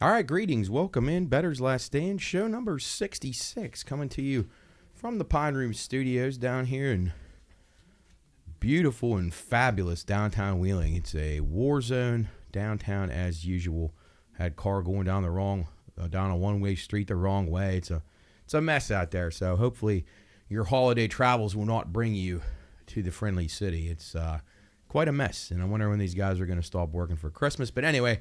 All right, greetings. Welcome in. Bettor's Last Stand, show number 66, coming to you from the Pine Room Studios down here in beautiful and fabulous downtown Wheeling. It's a war zone downtown as usual. Had car going down down a one-way street the wrong way. It's a mess out there. So hopefully your holiday travels will not bring you to the friendly city. It's quite a mess, and I wonder when these guys are going to stop working for Christmas. But anyway,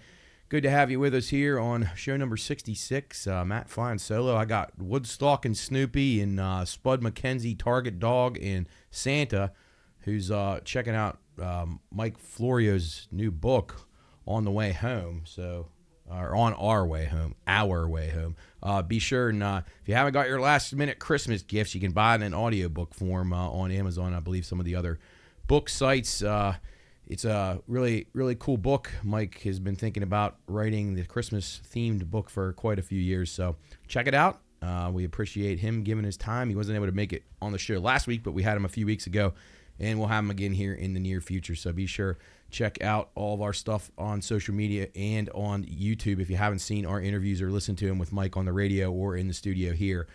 good to have you with us here on show number 66. Matt flying solo. I got Woodstock and Snoopy and Spud McKenzie, Target Dog, and Santa, who's checking out Mike Florio's new book on the way home. So, or on our way home. Be sure and if you haven't got your last minute Christmas gifts, you can buy it in audiobook form on Amazon. I believe some of the other book sites. It's a really, really cool book. Mike has been thinking about writing the Christmas-themed book for quite a few years, so check it out. We appreciate him giving his time. He wasn't able to make it on the show last week, but we had him a few weeks ago, and we'll have him again here in the near future. So be sure check out all of our stuff on social media and on YouTube. If you haven't seen our interviews or listened to him with Mike on the radio or in the studio here,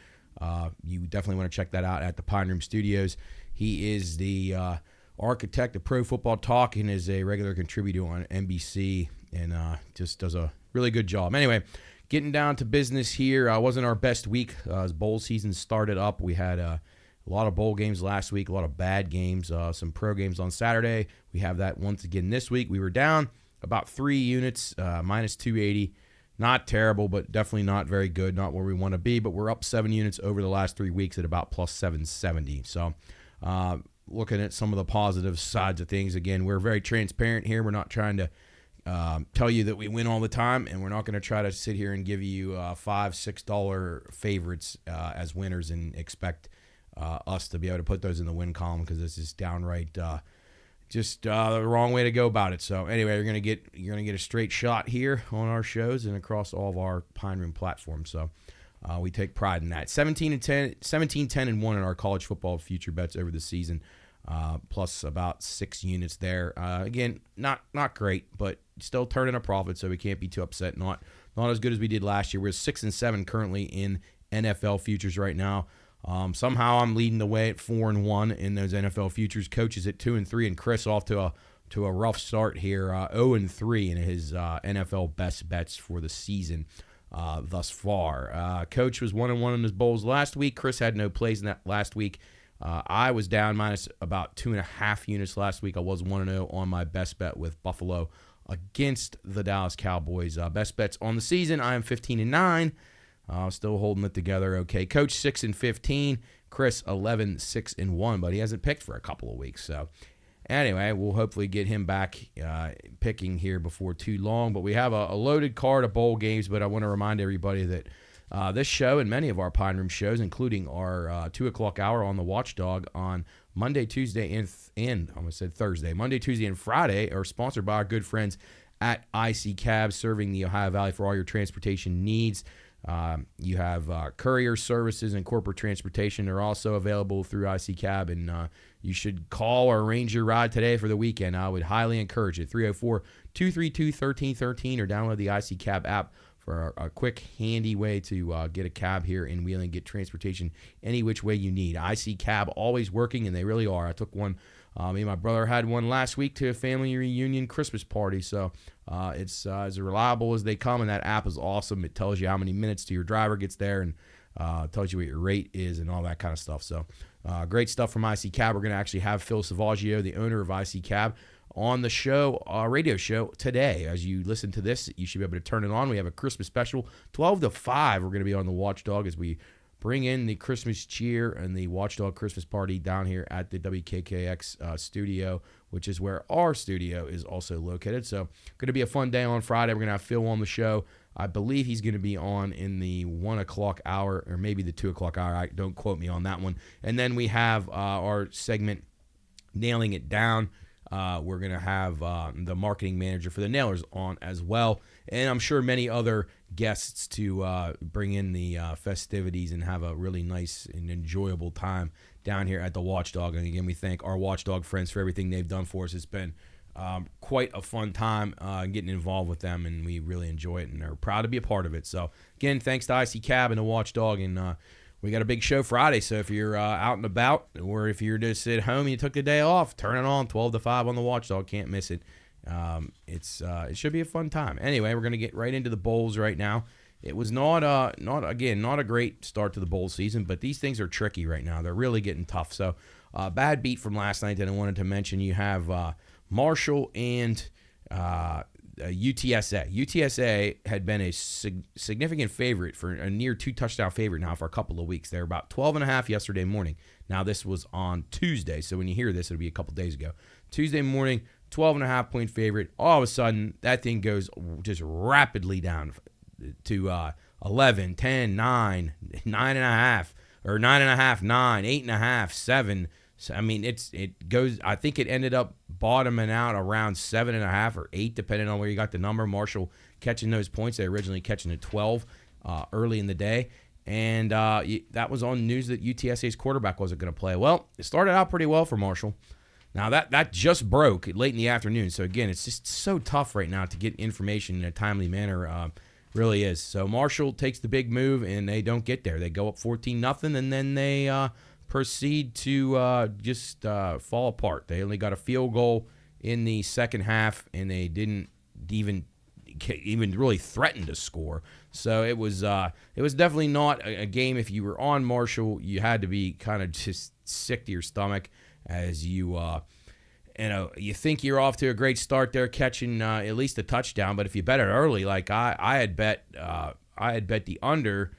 you definitely want to check that out at the Pine Room Studios. He is the architect of Pro Football Talk and is a regular contributor on NBC and just does a really good job. Anyway, getting down to business here. Wasn't our best week as bowl season started up. We had a lot of bowl games last week, a lot of bad games, some pro games on Saturday. We have that once again this week. We were down about 3 units, minus 280. Not terrible, but definitely not very good, not where we want to be. But we're up 7 units over the last 3 weeks at about plus 770. So, looking at some of the positive sides of things. Again, we're very transparent here. We're not trying to tell you that we win all the time, and we're not going to try to sit here and give you $5, $6 favorites as winners and expect us to be able to put those in the win column, because this is downright just the wrong way to go about it. So anyway, you're gonna get a straight shot here on our shows and across all of our Pine Room platforms. So we take pride in that. 17-10 and 1 in our college football future bets over the season, plus about 6 units there. Again, not great, but still turning a profit, so we can't be too upset. Not as good as we did last year. We're 6-7 currently in NFL futures right now. Somehow I'm leading the way at 4-1 in those NFL futures. Coach is at 2-3, and Chris off to a rough start here, 0-3 in his NFL best bets for the season. Thus far. Coach was 1-1 in his bowls last week. Chris had no plays in that last week. I was down minus about 2.5 units last week. I was 1-0 on my best bet with Buffalo against the Dallas Cowboys. Best bets on the season, I am 15-9. Still holding it together okay. Coach 6-15. Chris 11-6-1, but he hasn't picked for a couple of weeks. So anyway, we'll hopefully get him back picking here before too long. But we have a loaded card of bowl games, but I want to remind everybody that this show and many of our Pine Room shows, including our 2 o'clock hour on the Watchdog on Monday, Tuesday, and I almost said Thursday. Monday, Tuesday, and Friday are sponsored by our good friends at IC Cab, serving the Ohio Valley for all your transportation needs. You have courier services and corporate transportation. They're also available through IC Cab, and you should call or arrange your ride today for the weekend. I would highly encourage it. 304-232-1313 or download the IC Cab app for a quick, handy way to get a cab here in Wheeling, get transportation any which way you need. IC Cab always working, and they really are. I took one. Me and my brother had one last week to a family reunion Christmas party, so it's as reliable as they come, and that app is awesome. It tells you how many minutes till your driver gets there, and tells you what your rate is and all that kind of stuff. So great stuff from IC Cab. We're going to actually have Phil Savaggio, the owner of IC Cab, on the show, radio show today. As you listen to this, you should be able to turn it on. We have a Christmas special, 12 to 5. We're going to be on the Watchdog as we bring in the Christmas cheer and the Watchdog Christmas party down here at the WKKX studio, which is where our studio is also located. So going to be a fun day on Friday. We're going to have Phil on the show. I believe he's going to be on in the 1 o'clock hour or maybe the 2 o'clock hour. Don't quote me on that one. And then we have our segment, Nailing It Down. We're going to have the marketing manager for the Nailers on as well. And I'm sure many other guests to bring in the festivities and have a really nice and enjoyable time down here at the Watchdog. And again, we thank our Watchdog friends for everything they've done for us. It's been quite a fun time getting involved with them, and we really enjoy it, and they're proud to be a part of it. So, again, thanks to IC Cab and the Watchdog, and we got a big show Friday, so if you're out and about, or if you're just at home and you took the day off, turn it on, 12 to 5 on the Watchdog. Can't miss it. It should be a fun time. Anyway, we're going to get right into the bowls right now. It was not a great start to the bowl season, but these things are tricky right now. They're really getting tough. So, bad beat from last night that I wanted to mention. You have Marshall and UTSA. UTSA had been a significant favorite, for a near 2-touchdown favorite now for a couple of weeks. They were about 12.5 yesterday morning. Now, this was on Tuesday, so when you hear this, it'll be a couple days ago. Tuesday morning, 12.5-point favorite. All of a sudden, that thing goes just rapidly down to 11, 10, 9, 9.5, or 9.5, 9, 8.5, 7. So, I mean, it goes. I think it ended up bottoming out around 7.5 or 8, depending on where you got the number. Marshall catching those points. They originally catching at 12 early in the day, and that was on news that UTSA's quarterback wasn't going to play. Well, it started out pretty well for Marshall. Now, that just broke late in the afternoon. So, again, it's just so tough right now to get information in a timely manner. Really is. So, Marshall takes the big move, and they don't get there. They go up 14-0, and then they proceed to just fall apart. They only got a field goal in the second half, and they didn't even really threaten to score. So, it was definitely not a game. If you were on Marshall, you had to be kind of just sick to your stomach, as you think you're off to a great start there, catching at least a touchdown. But if you bet it early, like I had bet the under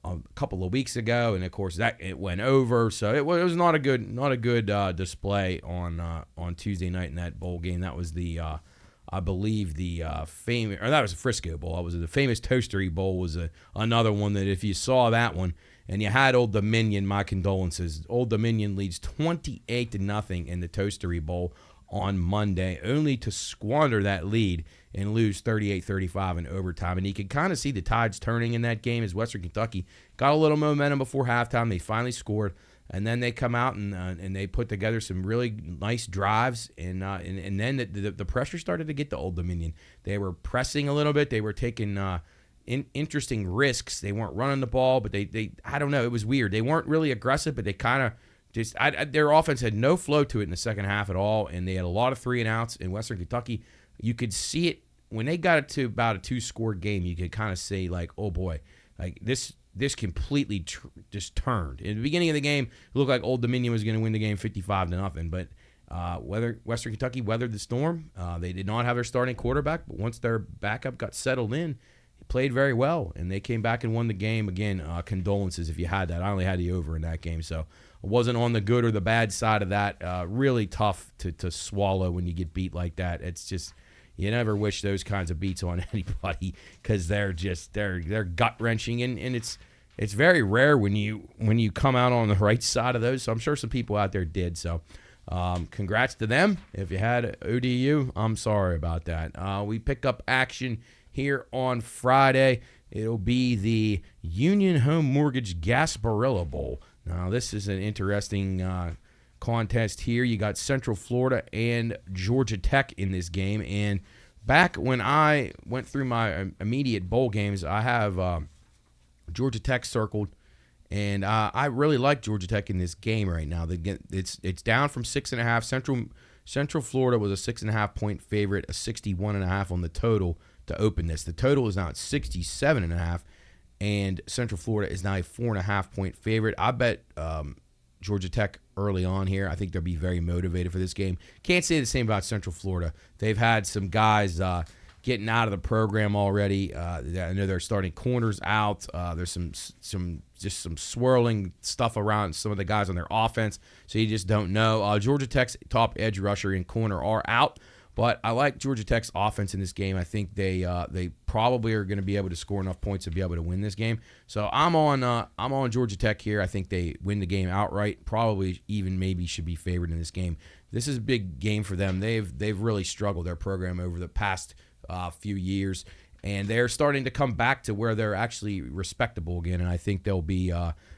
a couple of weeks ago, and of course that it went over. So it was not a good display on Tuesday night in that bowl game. That was the I believe the famous, or that was a Frisco Bowl. That was the famous Toastery Bowl. Was another one that if you saw that one. And you had Old Dominion, my condolences. Old Dominion leads 28-0 in the Toastery Bowl on Monday, only to squander that lead and lose 38-35 in overtime. And you could kind of see the tides turning in that game as Western Kentucky got a little momentum before halftime. They finally scored, and then they come out and they put together some really nice drives. And then the pressure started to get to Old Dominion. They were pressing a little bit. They were taking interesting risks. They weren't running the ball, but they I don't know. It was weird. They weren't really aggressive, but they kind of just their offense had no flow to it in the second half at all, and they had a lot of 3-and-outs in Western Kentucky. You could see it when they got it to about a 2-score game. You could kind of say like, oh boy, like this completely just turned. In the beginning of the game, it looked like Old Dominion was going to win the game 55-0, but Western Kentucky weathered the storm. They did not have their starting quarterback, but once their backup got settled in, played very well, and they came back and won the game. Again, condolences if you had that. I only had the over in that game, so I wasn't on the good or the bad side of that. Really tough to swallow when you get beat like that. It's just, you never wish those kinds of beats on anybody, because they're gut-wrenching, and it's very rare when you come out on the right side of those. So I'm sure some people out there did. So congrats to them. If you had ODU, I'm sorry about that. We pick up action here on Friday. It'll be the Union Home Mortgage Gasparilla Bowl. Now, this is an interesting contest here. You got Central Florida and Georgia Tech in this game. And back when I went through my immediate bowl games, I have Georgia Tech circled, and I really like Georgia Tech in this game right now. It's down from 6.5. Central Florida was a 6.5-point favorite, a 61.5 on the total to open this. The total is now at 67.5, and Central Florida is now a 4.5-point favorite. I bet Georgia Tech early on here. I think they'll be very motivated for this game. Can't say the same about Central Florida. They've had some guys getting out of the program already. I know they're starting corners out. There's some swirling stuff around some of the guys on their offense, so you just don't know. Georgia Tech's top edge rusher and corner are out. But I like Georgia Tech's offense in this game. I think they probably are going to be able to score enough points to be able to win this game. So I'm on Georgia Tech here. I think they win the game outright. Probably even maybe should be favored in this game. This is a big game for them. They've really struggled, their program, over the past few years. and they're starting to come back to where they're actually respectable again, and I think they'll be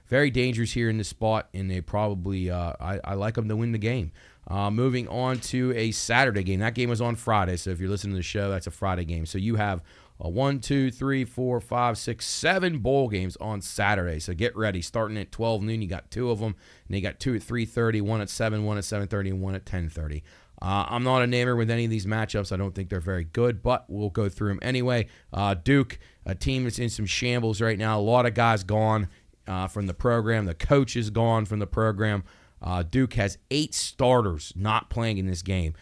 very dangerous here in this spot, and they probably I like them to win the game. Moving on to a Saturday game. That game was on Friday, so if you're listening to the show, that's a Friday game. So you have 1, 2, 3, 4, 5, 6, 7 bowl games on Saturday. So get ready. Starting at 12 noon, you got 2 of them, and you got 2 at 3:30, 1 at 7, 1 at 7:30, and 1 at 10:30. I'm not enamored with any of these matchups. I don't think they're very good, but we'll go through them anyway. Duke, a team that's in some shambles right now. A lot of guys gone from the program. The coach is gone from the program. Duke has 8 starters not playing in this game.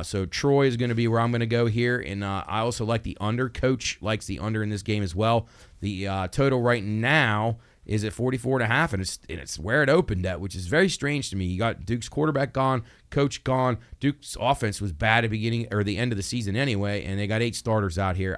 So Troy is going to be where I'm going to go here, and I also like the under. Coach likes the under in this game as well. The total right now is at 44.5, and it's where it opened at, which is very strange to me. You got Duke's quarterback gone, coach gone. Duke's offense was bad at the beginning or the end of the season anyway, and they got 8 starters out here.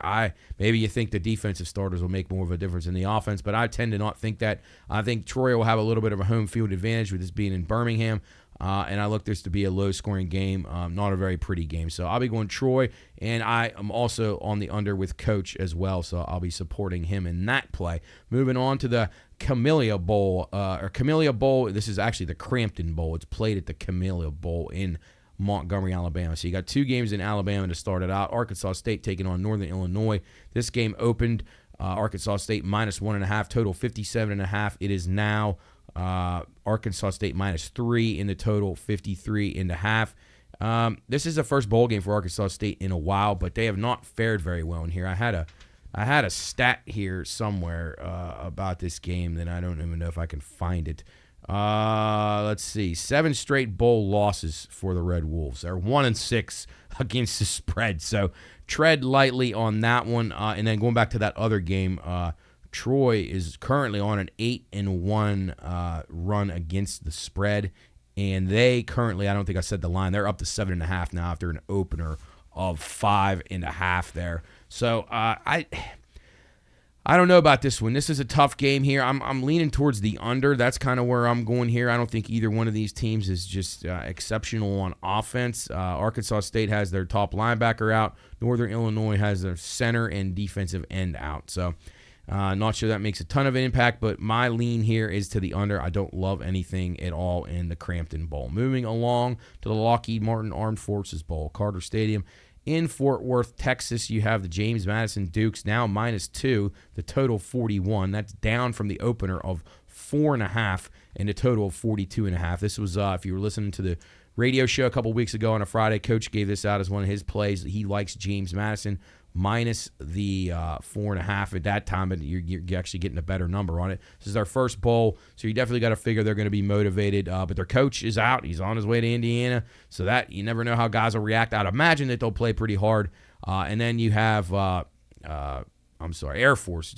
Maybe you think the defensive starters will make more of a difference in the offense, but I tend to not think that. I think Troy will have a little bit of a home field advantage with this being in Birmingham. And I look this to be a low-scoring game, not a very pretty game. So I'll be going Troy, and I am also on the under with Coach as well, so I'll be supporting him in that play. Moving on to the Camellia Bowl. This is actually the Crampton Bowl. It's played at the Camellia Bowl in Montgomery, Alabama. So you got 2 games in Alabama to start it out. Arkansas State taking on Northern Illinois. This game opened Arkansas State minus 1.5, total 57.5. It is now Arkansas State minus 3 in the total, 53.5. This is the first bowl game for Arkansas State in a while, but they have not fared very well in here. I had a stat here somewhere about this game that I don't even know if I can find it. Let's see. 7 straight bowl losses for the Red Wolves. They're 1-6 against the spread, so tread lightly on that one. And then going back to that other game, Troy is currently on an 8-1 run against the spread, and they currently, I don't think I said the line, they're up to 7.5 now after an opener of 5.5 there. So I don't know about this one. This is a tough game here. I'm leaning towards the under. That's kind of where I'm going here. I don't think either one of these teams is just exceptional on offense. Arkansas State has their top linebacker out. Northern Illinois has their center and defensive end out. So not sure that makes a ton of an impact, but my lean here is to the under. I don't love anything at all in the Crampton Bowl. Moving along to the Lockheed Martin Armed Forces Bowl, Carter Stadium in Fort Worth, Texas. You have the James Madison Dukes now minus 2, the total 41. That's down from the opener of 4.5 and a total of 42.5. This was, if you were listening to the radio show a couple weeks ago on a Friday, Coach gave this out as one of his plays. He likes James Madison minus the 4.5 at that time, but you're actually getting a better number on it. This is their first bowl, so you definitely got to figure they're going to be motivated. But their coach is out. He's on his way to Indiana, so that you never know how guys will react. I'd imagine that they'll play pretty hard. And then you have Air Force.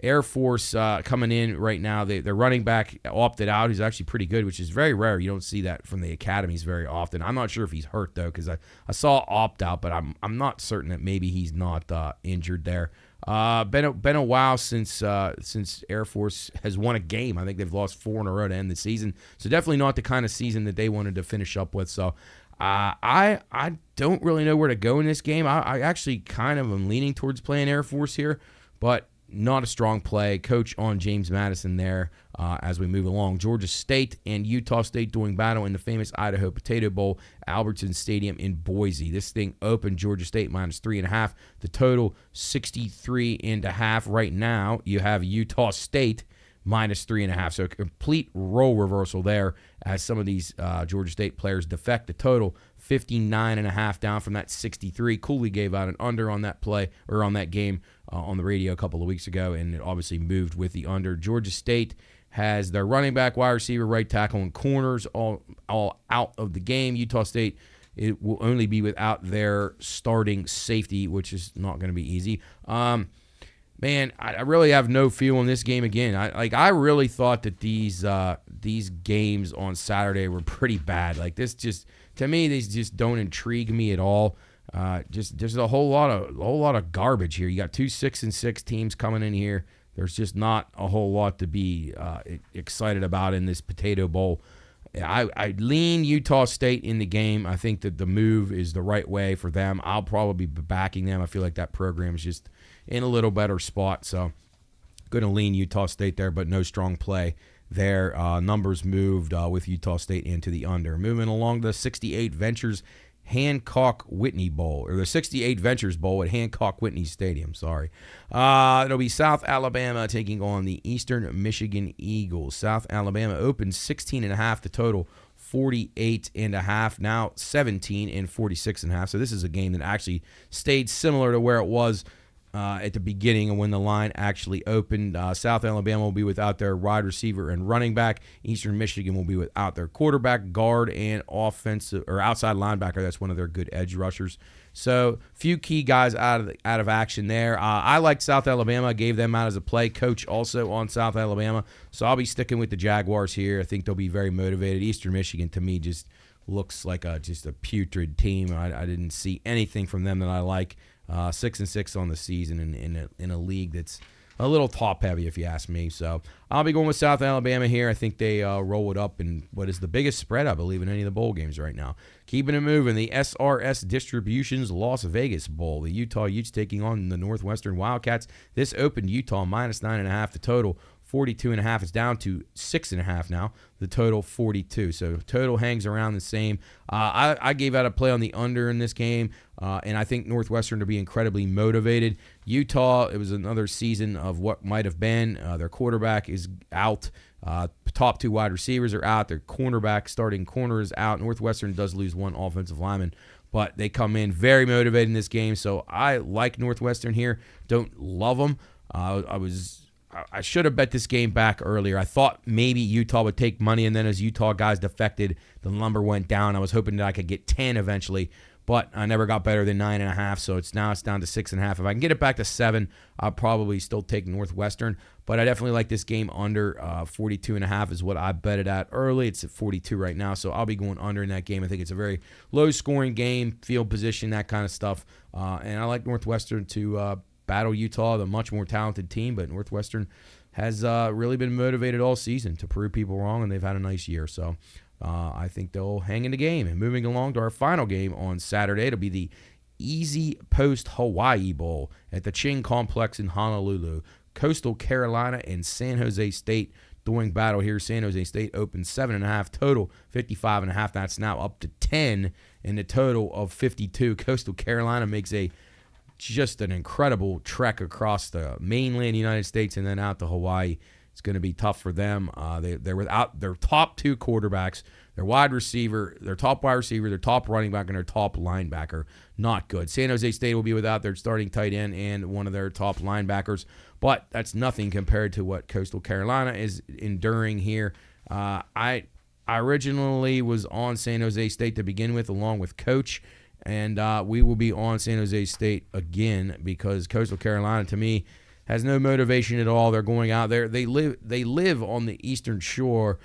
Air Force coming in right now. Their running back opted out. He's actually pretty good, which is very rare. You don't see that from the academies very often. I'm not sure if he's hurt, though, because I saw opt out, but I'm not certain that maybe he's not injured there. Been a while since Air Force has won a game. I think they've lost 4 in a row to end the season. So definitely not the kind of season that they wanted to finish up with. So I don't really know where to go in this game. I actually kind of am leaning towards playing Air Force here, but not a strong play. Coach on James Madison there as we move along. Georgia State and Utah State doing battle in the famous Idaho Potato Bowl, Albertson Stadium in Boise. This thing opened Georgia State minus 3.5. The total 63.5. Right now, you have Utah State minus 3.5. So a complete role reversal there as some of these Georgia State players defect. The total 59.5 down from that 63. Cooley gave out an under on that play or on that game on the radio a couple of weeks ago, and it obviously moved with the under. Georgia State has their running back, wide receiver, right tackle, and corners all out of the game. Utah State, it will only be without their starting safety, which is not going to be easy. Man, I really have no feel in this game again. I really thought that these games on Saturday were pretty bad. Like this, just to me, these just don't intrigue me at all. Just there's a whole lot of garbage here. You got 2 6-6 teams coming in here. There's just not a whole lot to be excited about in this Potato Bowl. I lean Utah State in the game. I think that the move is the right way for them. I'll probably be backing them. I feel like that program is just in a little better spot. So going to lean Utah State there, but no strong play there. Numbers moved with Utah State into the under. Moving along, the 68 Ventures Hancock-Whitney Bowl, or the 68 Ventures Bowl at Hancock-Whitney Stadium, sorry. It'll be South Alabama taking on the Eastern Michigan Eagles. South Alabama opened 16.5 to total 48.5, now 17 and 46.5. So this is a game that actually stayed similar to where it was at the beginning and when the line actually opened. South Alabama will be without their wide receiver and running back. Eastern Michigan will be without their quarterback, guard, and offensive or outside linebacker. That's one of their good edge rushers. So few key guys out of action there. I liked South Alabama. Gave them out as a play. Coach also on South Alabama. So I'll be sticking with the Jaguars here. I think they'll be very motivated. Eastern Michigan, to me, just looks like just a putrid team. I didn't see anything from them that I like. 6-6 on the season in a league that's a little top heavy, if you ask me. So I'll be going with South Alabama here. I think they roll it up in what is the biggest spread, I believe, in any of the bowl games right now. Keeping it moving, the SRS Distributions Las Vegas Bowl. The Utah Utes taking on the Northwestern Wildcats. This opened Utah minus 9.5 the total. 42.5 is down to 6.5 now. The total 42. So total hangs around the same. I gave out a play on the under in this game, and I think Northwestern to be incredibly motivated. Utah, it was another season of what might have been. Their quarterback is out. Top two wide receivers are out. Their cornerback, starting corner, is out. Northwestern does lose one offensive lineman, but they come in very motivated in this game. So I like Northwestern here. Don't love them. I should have bet this game back earlier. I thought maybe Utah would take money, and then as Utah guys defected, the number went down. I was hoping that I could get 10 eventually, but I never got better than 9.5, so it's down to 6.5. If I can get it back to 7, I'll probably still take Northwestern, but I definitely like this game under. 42.5 is what I bet it at early. It's at 42 right now, so I'll be going under in that game. I think it's a very low-scoring game, field position, that kind of stuff, and I like Northwestern to battle Utah, the much more talented team, but Northwestern has really been motivated all season to prove people wrong, and they've had a nice year. So I think they'll hang in the game. And moving along to our final game on Saturday, it'll be the Easy Post Hawaii Bowl at the Ching Complex in Honolulu. Coastal Carolina and San Jose State doing battle here. San Jose State opened 7.5 total, 55.5. That's now up to 10 in the total of 52. Coastal Carolina makes just an incredible trek across the mainland United States and then out to Hawaii. It's going to be tough for them. They're without their top two quarterbacks, their wide receiver, their top wide receiver, their top running back, and their top linebacker. Not good. San Jose State will be without their starting tight end and one of their top linebackers, but that's nothing compared to what Coastal Carolina is enduring here. I originally was on San Jose State to begin with, along with Coach. And we will be on San Jose State again because Coastal Carolina, to me, has no motivation at all. They're going out there. They live on the Eastern Shore,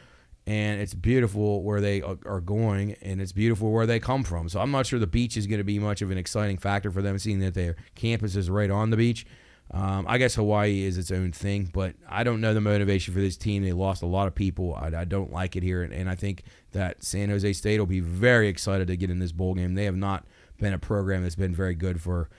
and it's beautiful where they are going, and it's beautiful where they come from. So I'm not sure the beach is going to be much of an exciting factor for them, seeing that their campus is right on the beach. I guess Hawaii is its own thing, but I don't know the motivation for this team. They lost a lot of people. I don't like it here, and I think that San Jose State will be very excited to get in this bowl game. They have not been a program that's been very good for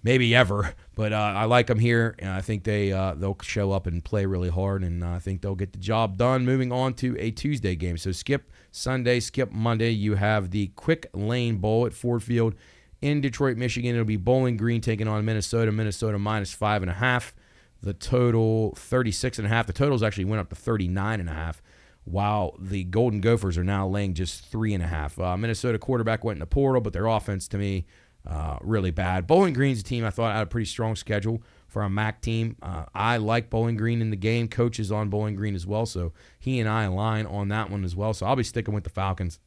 maybe ever, but I like them here, and I think they'll show up and play really hard, and I think they'll get the job done. Moving on to a Tuesday game. So skip Sunday, skip Monday. You have the Quick Lane Bowl at Ford Field in Detroit, Michigan. It'll be Bowling Green taking on Minnesota. Minnesota minus 5.5. The total 36.5. The totals actually went up to 39.5. While the Golden Gophers are now laying just 3.5. Minnesota quarterback went in the portal, but their offense to me really bad. Bowling Green's a team I thought had a pretty strong schedule for a MAC team. I like Bowling Green in the game. Coach is on Bowling Green as well, so he and I align on that one as well. So I'll be sticking with the Falcons.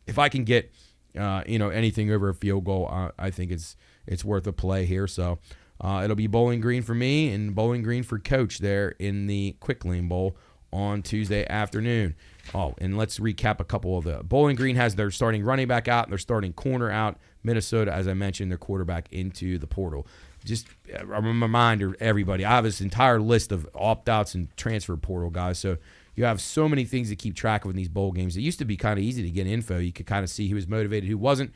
If I can get anything over a field goal, I think it's worth a play here. So it'll be Bowling Green for me and Bowling Green for Coach there in the Quick Lane Bowl on Tuesday afternoon. Oh, and let's recap a couple of the. Bowling Green has their starting running back out and their starting corner out. Minnesota, as I mentioned, their quarterback into the portal. Just a reminder, everybody, I have this entire list of opt-outs and transfer portal guys, so you have so many things to keep track of in these bowl games. It used to be kind of easy to get info. You could kind of see who was motivated, who wasn't.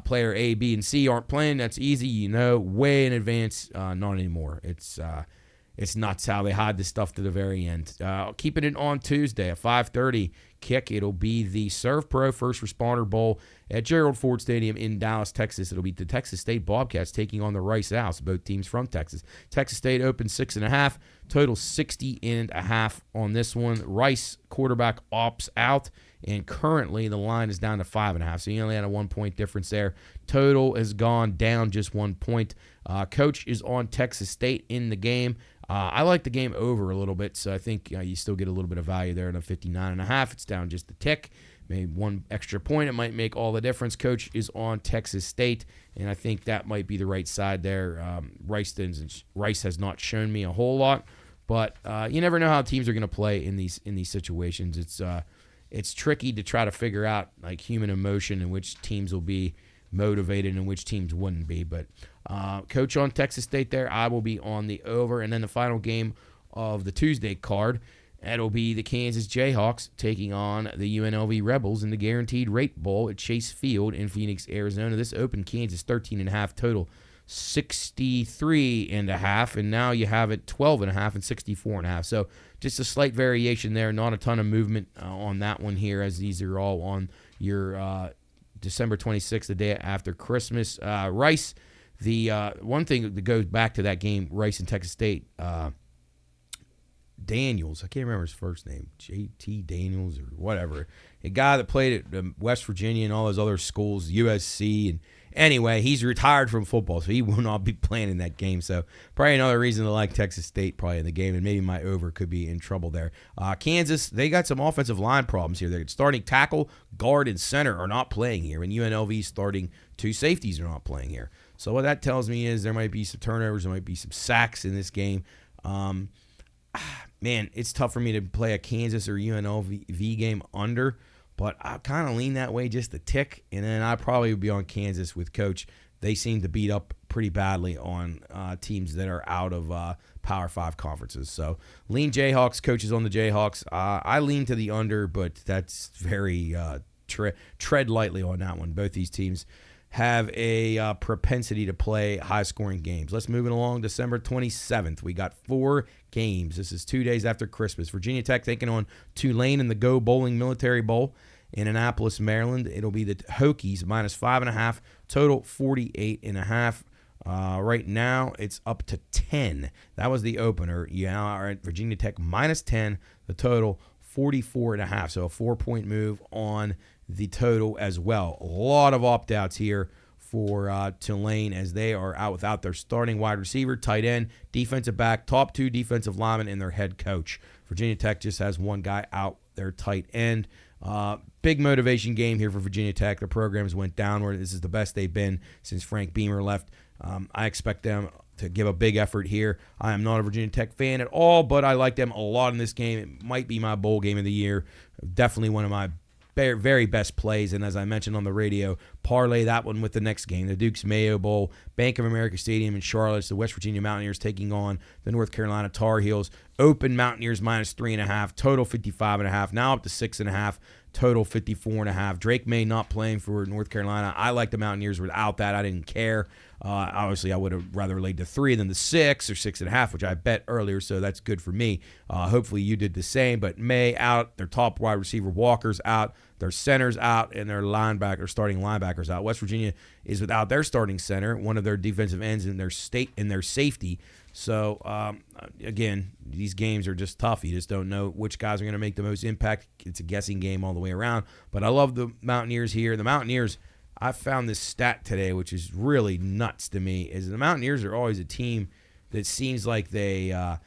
player A, B, and C aren't playing. That's easy, way in advance. Not anymore. It's nuts how they hide this stuff to the very end. Keeping it on Tuesday at 5:30 kick. It'll be the Serve Pro First Responder Bowl at Gerald Ford Stadium in Dallas, Texas. It'll be the Texas State Bobcats taking on the Rice Owls, both teams from Texas. Texas State opened 6.5, total 60.5 on this one. Rice quarterback opts out, and currently the line is down to 5.5, so you only had a 1-point difference there. Total has gone down just 1 point. Coach is on Texas State in the game. I like the game over a little bit, so I think you still get a little bit of value there in a 59.5. It's down just a tick. Maybe one extra point. It might make all the difference. Coach is on Texas State, and I think that might be the right side there. Rice has not shown me a whole lot, but you never know how teams are going to play in these situations. It's tricky to try to figure out like human emotion and which teams will be motivated and which teams wouldn't be. But Coach on Texas State there. I will be on the over. And then the final game of the Tuesday card, that'll be the Kansas Jayhawks taking on the UNLV Rebels in the Guaranteed Rate Bowl at Chase Field in Phoenix, Arizona. This opened Kansas 13.5, total 63.5, and now you have it 12.5 and 64.5. So just a slight variation there. Not a ton of movement on that one here, as these are all on your December 26th, the day after Christmas. Rice, the one thing that goes back to that game, Rice and Texas State, Daniels, I can't remember his first name, J.T. Daniels or whatever, a guy that played at West Virginia and all those other schools, USC, and anyway, he's retired from football, so he will not be playing in that game. So probably another reason to like Texas State probably in the game, and maybe my over could be in trouble there. Kansas, they got some offensive line problems here. They're starting tackle, guard, and center are not playing here, and UNLV starting 2 safeties are not playing here. So what that tells me is there might be some turnovers, there might be some sacks in this game. Man, it's tough for me to play a Kansas or UNLV game under, but I kind of lean that way just a tick, and then I probably would be on Kansas with Coach. They seem to beat up pretty badly on teams that are out of Power 5 conferences. So lean Jayhawks. Coach is on the Jayhawks. I lean to the under, but that's very tread lightly on that one. Both these teams have a propensity to play high-scoring games. Let's move it along. December 27th, we got 4 games. This is 2 days after Christmas. Virginia Tech taking on Tulane in the Go Bowling Military Bowl in Annapolis, Maryland. It'll be the Hokies minus 5.5, total 48.5. Right now, it's up to 10. That was the opener. You are at Virginia Tech minus 10, the total 44.5. So a 4-point move on the total as well. A lot of opt-outs here for Tulane as they are out without their starting wide receiver, tight end, defensive back, top 2 defensive linemen, and their head coach. Virginia Tech just has one guy out, their tight end. Big motivation game here for Virginia Tech. The programs went downward. This is the best they've been since Frank Beamer left. I expect them to give a big effort here. I am not a Virginia Tech fan at all, but I like them a lot in this game. It might be my bowl game of the year. Definitely one of my very best plays, and as I mentioned on the radio, parlay that one with the next game, the Duke's Mayo Bowl, Bank of America Stadium in Charlotte. The West Virginia Mountaineers taking on the North Carolina Tar Heels. Open Mountaineers minus 3.5, total 55.5, now up to 6.5, total 54.5. Drake May not playing for North Carolina. I like the Mountaineers without that. I didn't care. Obviously, I would have rather laid the 3 than the 6 or 6.5, which I bet earlier, so that's good for me. Hopefully you did the same, but May out, their top wide receiver Walker's out, their center's out, and their starting linebackers out. West Virginia is without their starting center, one of their defensive ends, and their safety. So, again, these games are just tough. You just don't know which guys are going to make the most impact. It's a guessing game all the way around. But I love the Mountaineers here. The Mountaineers, I found this stat today, which is really nuts to me, is the Mountaineers are always a team that seems like they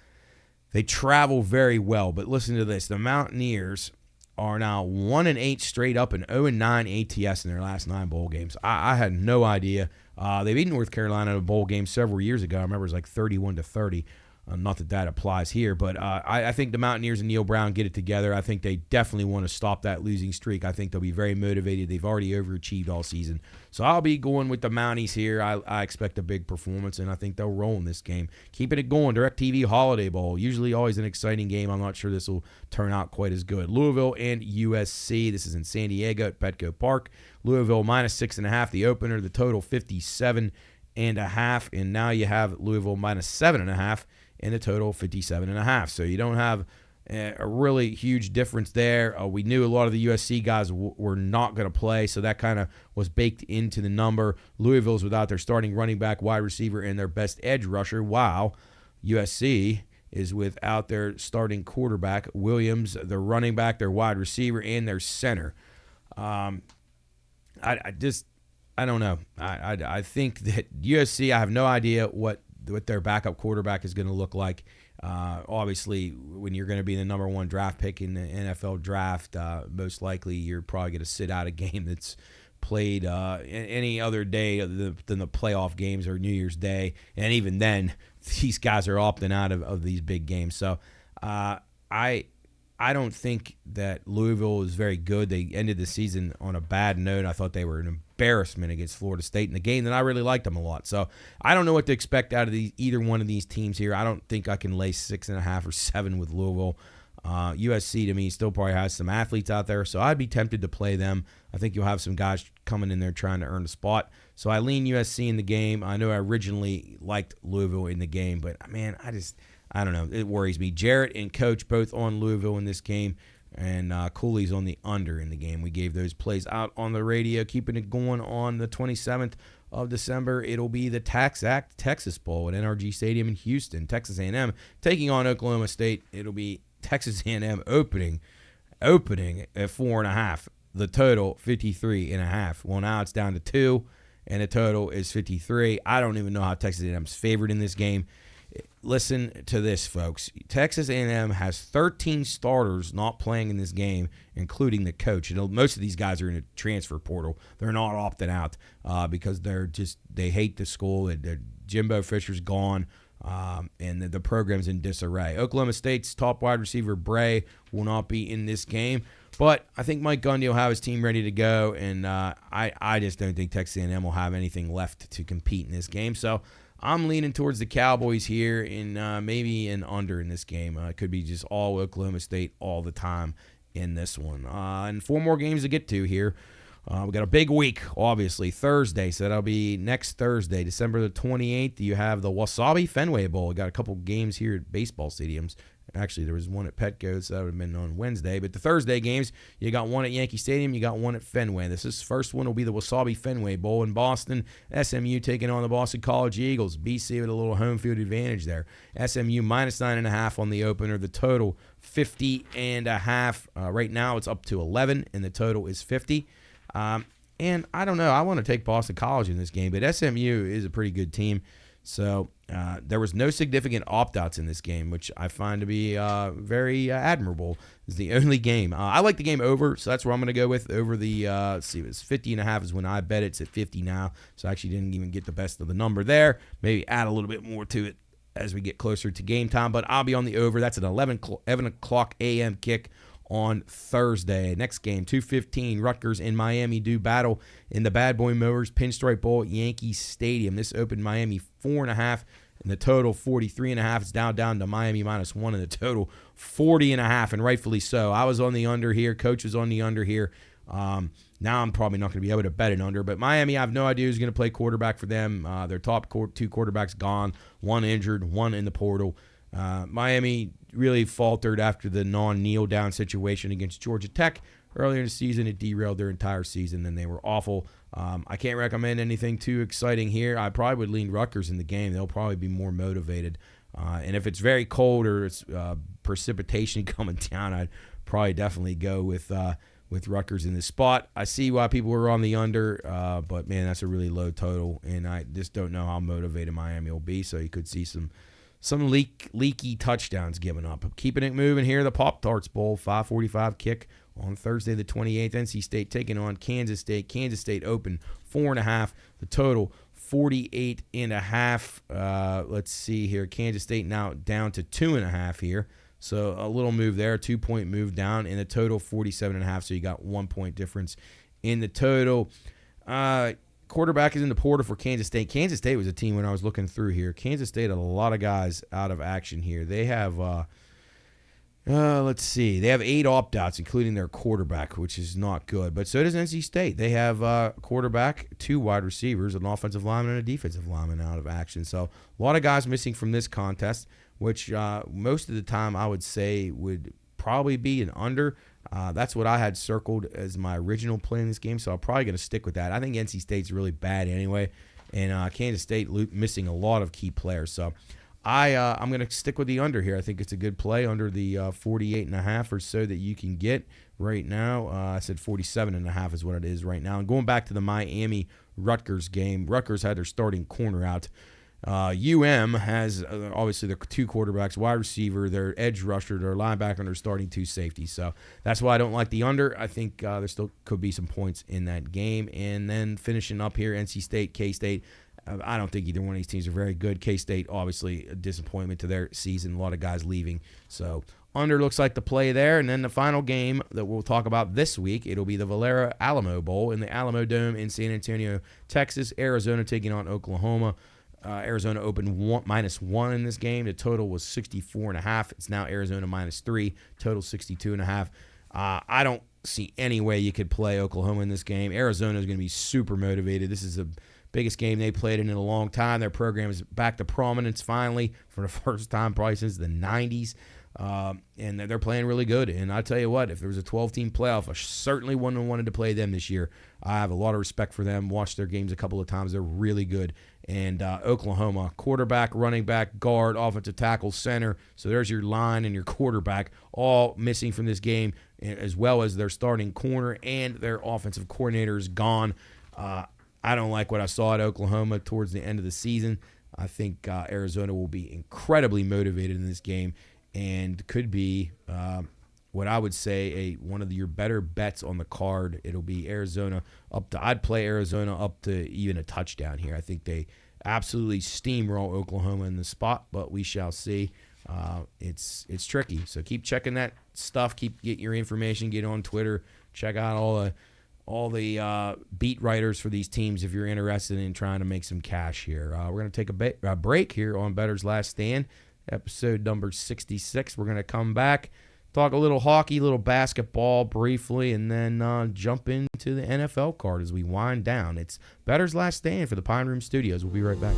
travel very well. But listen to this. The Mountaineers are now 1-8 straight up and 0-9 ATS in their last 9 bowl games. I had no idea. They beat North Carolina in a bowl game several years ago. I remember it was like 31-30. Not that applies here, but I think the Mountaineers and Neil Brown get it together. I think they definitely want to stop that losing streak. I think they'll be very motivated. They've already overachieved all season. So I'll be going with the Mounties here. I expect a big performance, and I think they'll roll in this game. Keeping it going, DirecTV Holiday Bowl. Usually always an exciting game. I'm not sure this will turn out quite as good. Louisville and USC. This is in San Diego at Petco Park. Louisville -6.5, the opener. The total 57.5, and now you have Louisville -7.5. And the total 57.5. So you don't have a really huge difference there. We knew a lot of the USC guys were not going to play, so that kind of was baked into the number. Louisville's without their starting running back, wide receiver, and their best edge rusher, while USC is without their starting quarterback, Williams, their running back, their wide receiver, and their center. I don't know. I think that USC, I have no idea what their backup quarterback is going to look like. Obviously, when you're going to be the number one draft pick in the NFL draft, most likely you're probably going to sit out a game that's played any other day than the playoff games or New Year's Day. And even then, these guys are opting out of these big games. So I don't think that Louisville is very good. They ended the season on a bad note. I thought they were an embarrassment against Florida State in the game, and I really liked them a lot. So I don't know what to expect out of either one of these teams here. I don't think I can lay 6.5 or 7 with Louisville. USC, to me, still probably has some athletes out there, so I'd be tempted to play them. I think you'll have some guys coming in there trying to earn a spot. So I lean USC in the game. I know I originally liked Louisville in the game, but, man, I don't know. It worries me. Jarrett and Coach both on Louisville in this game, and Cooley's on the under in the game. We gave those plays out on the radio, keeping it going on the 27th of December. It'll be the Tax Act Texas Bowl at NRG Stadium in Houston. Texas A&M taking on Oklahoma State. It'll be Texas A&M opening at 4.5. The total 53.5. Well, now it's down to 2, and the total is 53. I don't even know how Texas A&M's favored in this game. Listen to this, folks. Texas A&M has 13 starters not playing in this game, including the coach. Most of these guys are in a transfer portal. They're not opting out because they hate the school. Jimbo Fisher's gone, and the program's in disarray. Oklahoma State's top wide receiver, Bray, will not be in this game. But I think Mike Gundy will have his team ready to go, and I just don't think Texas A&M will have anything left to compete in this game. So I'm leaning towards the Cowboys here and maybe an under in this game. It could be just all Oklahoma State all the time in this one. And 4 more games to get to here. We got a big week, obviously, Thursday. So that'll be next Thursday, December the 28th. You have the Wasabi Fenway Bowl. We got a couple games here at baseball stadiums. Actually, there was one at Petco, so that would have been on Wednesday. But the Thursday games, you got one at Yankee Stadium, you got one at Fenway. This first one will be the Wasabi Fenway Bowl in Boston. SMU taking on the Boston College Eagles. BC with a little home field advantage there. SMU -9.5 on the opener. The total 50.5. Right now it's up to 11, and the total is 50. And I don't know. I want to take Boston College in this game, but SMU is a pretty good team. So there was no significant opt-outs in this game, which I find to be very admirable. It's the only game. I like the game over, so that's where I'm going to go with. Over the, let's see, it was 50.5 is when I bet it. It's at 50 now, so I actually didn't even get the best of the number there. Maybe add a little bit more to it as we get closer to game time, but I'll be on the over. That's an 11 o'clock a.m. kick on Thursday. Next game, 2:15, Rutgers and Miami do battle in the Bad Boy Mowers Pinstripe Bowl at Yankee Stadium. This opened Miami 4.5, and the total 43.5. It's down to Miami -1, and the total 40.5, and rightfully so. I was on the under here. Coach was on the under here. Now I'm probably not going to be able to bet it under, but Miami, I have no idea who's going to play quarterback for them. Their top 2 quarterbacks gone, 1 injured, 1 in the portal. Miami really faltered after the non-kneel down situation against Georgia Tech earlier in the season. It derailed their entire season, and they were awful. I can't recommend anything too exciting here. I probably would lean Rutgers in the game. They'll probably be more motivated. And if it's very cold or it's precipitation coming down, I'd probably definitely go with Rutgers in this spot. I see why people were on the under, but, man, that's a really low total, and I just don't know how motivated Miami will be, so you could see some leaky touchdowns given up. Keeping it moving here, the Pop-Tarts Bowl, 5:45 kick on Thursday the 28th. NC State taking on Kansas State. Kansas State open 4.5. The total 48.5. Let's see here. Kansas State now down to 2.5 here. So a little move there, 2-point move down. In the total, 47.5. So you got 1 point difference in the total. Quarterback is in the portal for Kansas State. Kansas State was a team when I was looking through here. Kansas State had a lot of guys out of action here. They have, let's see, they have 8 opt-outs, including their quarterback, which is not good. But so does NC State. They have a quarterback, 2 wide receivers, an offensive lineman, and a defensive lineman out of action. So a lot of guys missing from this contest, which most of the time I would say would probably be an under. That's what I had circled as my original play in this game, so I'm probably going to stick with that. I think NC State's really bad anyway, and Kansas State missing a lot of key players. So I'm going to stick with the under here. I think it's a good play under the 48.5 or so that you can get right now. I said 47.5 is what it is right now. And going back to the Miami-Rutgers game, Rutgers had their starting corner out. has obviously their 2 quarterbacks, wide receiver, their edge rusher, their linebacker, and their starting 2 safeties. So that's why I don't like the under. I think there still could be some points in that game. And then finishing up here, NC State, K-State. I don't think either one of these teams are very good. K-State, obviously, a disappointment to their season. A lot of guys leaving. So under looks like the play there. And then the final game that we'll talk about this week, it'll be the Valera Alamo Bowl in the Alamo Dome in San Antonio, Texas. Arizona taking on Oklahoma. Arizona opened -1 in this game. The total was 64.5. It's now Arizona -3. Total 62.5. I don't see any way you could play Oklahoma in this game. Arizona is going to be super motivated. This is the biggest game they played in a long time. Their program is back to prominence finally for the first time probably since the 90s. And they're playing really good. And I tell you what, if there was a 12-team playoff, I certainly wouldn't have wanted to play them this year. I have a lot of respect for them. Watched their games a couple of times. They're really good. And Oklahoma, quarterback, running back, guard, offensive tackle, center. So there's your line and your quarterback all missing from this game, as well as their starting corner and their offensive coordinator is gone. I don't like what I saw at Oklahoma towards the end of the season. I think Arizona will be incredibly motivated in this game and could be what I would say one of your better bets on the card. It'll be Arizona I'd play Arizona up to even a touchdown here. I think they absolutely steamroll Oklahoma in the spot, but we shall see. It's tricky. So keep checking that stuff. Get your information. Get on Twitter. Check out all the beat writers for these teams if you're interested in trying to make some cash here. We're going to take a break here on Bettor's Last Stand, episode number 66. We're going to come back, talk a little hockey, a little basketball briefly, and then jump into the NFL card as we wind down. It's Bettor's Last Stand for the Pine Room Studios. We'll be right back.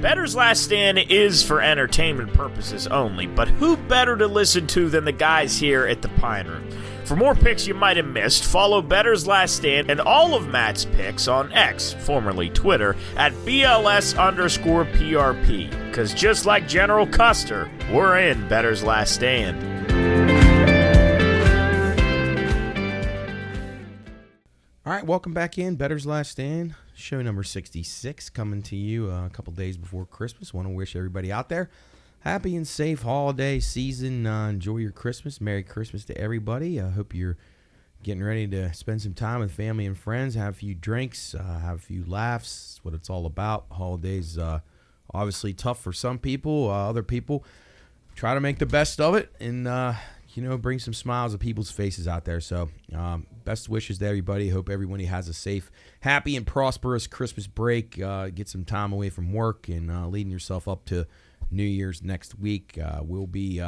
Bettor's Last Stand is for entertainment purposes only, but who better to listen to than the guys here at the Pine Room? For more picks you might have missed, follow Bettor's Last Stand and all of Matt's picks on X, formerly Twitter, at BLS_PRP. Because just like General Custer, we're in Bettor's Last Stand. All right, welcome back in. Bettor's Last Stand, show number 66, coming to you a couple days before Christmas. Want to wish everybody out there happy and safe holiday season. Enjoy your Christmas. Merry Christmas to everybody. I hope you're getting ready to spend some time with family and friends, have a few drinks, have a few laughs. That's what it's all about. Holidays obviously tough for some people. Other people try to make the best of it and bring some smiles to people's faces out there. So best wishes to everybody. Hope everybody has a safe, happy, and prosperous Christmas break. Get some time away from work and leading yourself up to New Year's next week. We'll be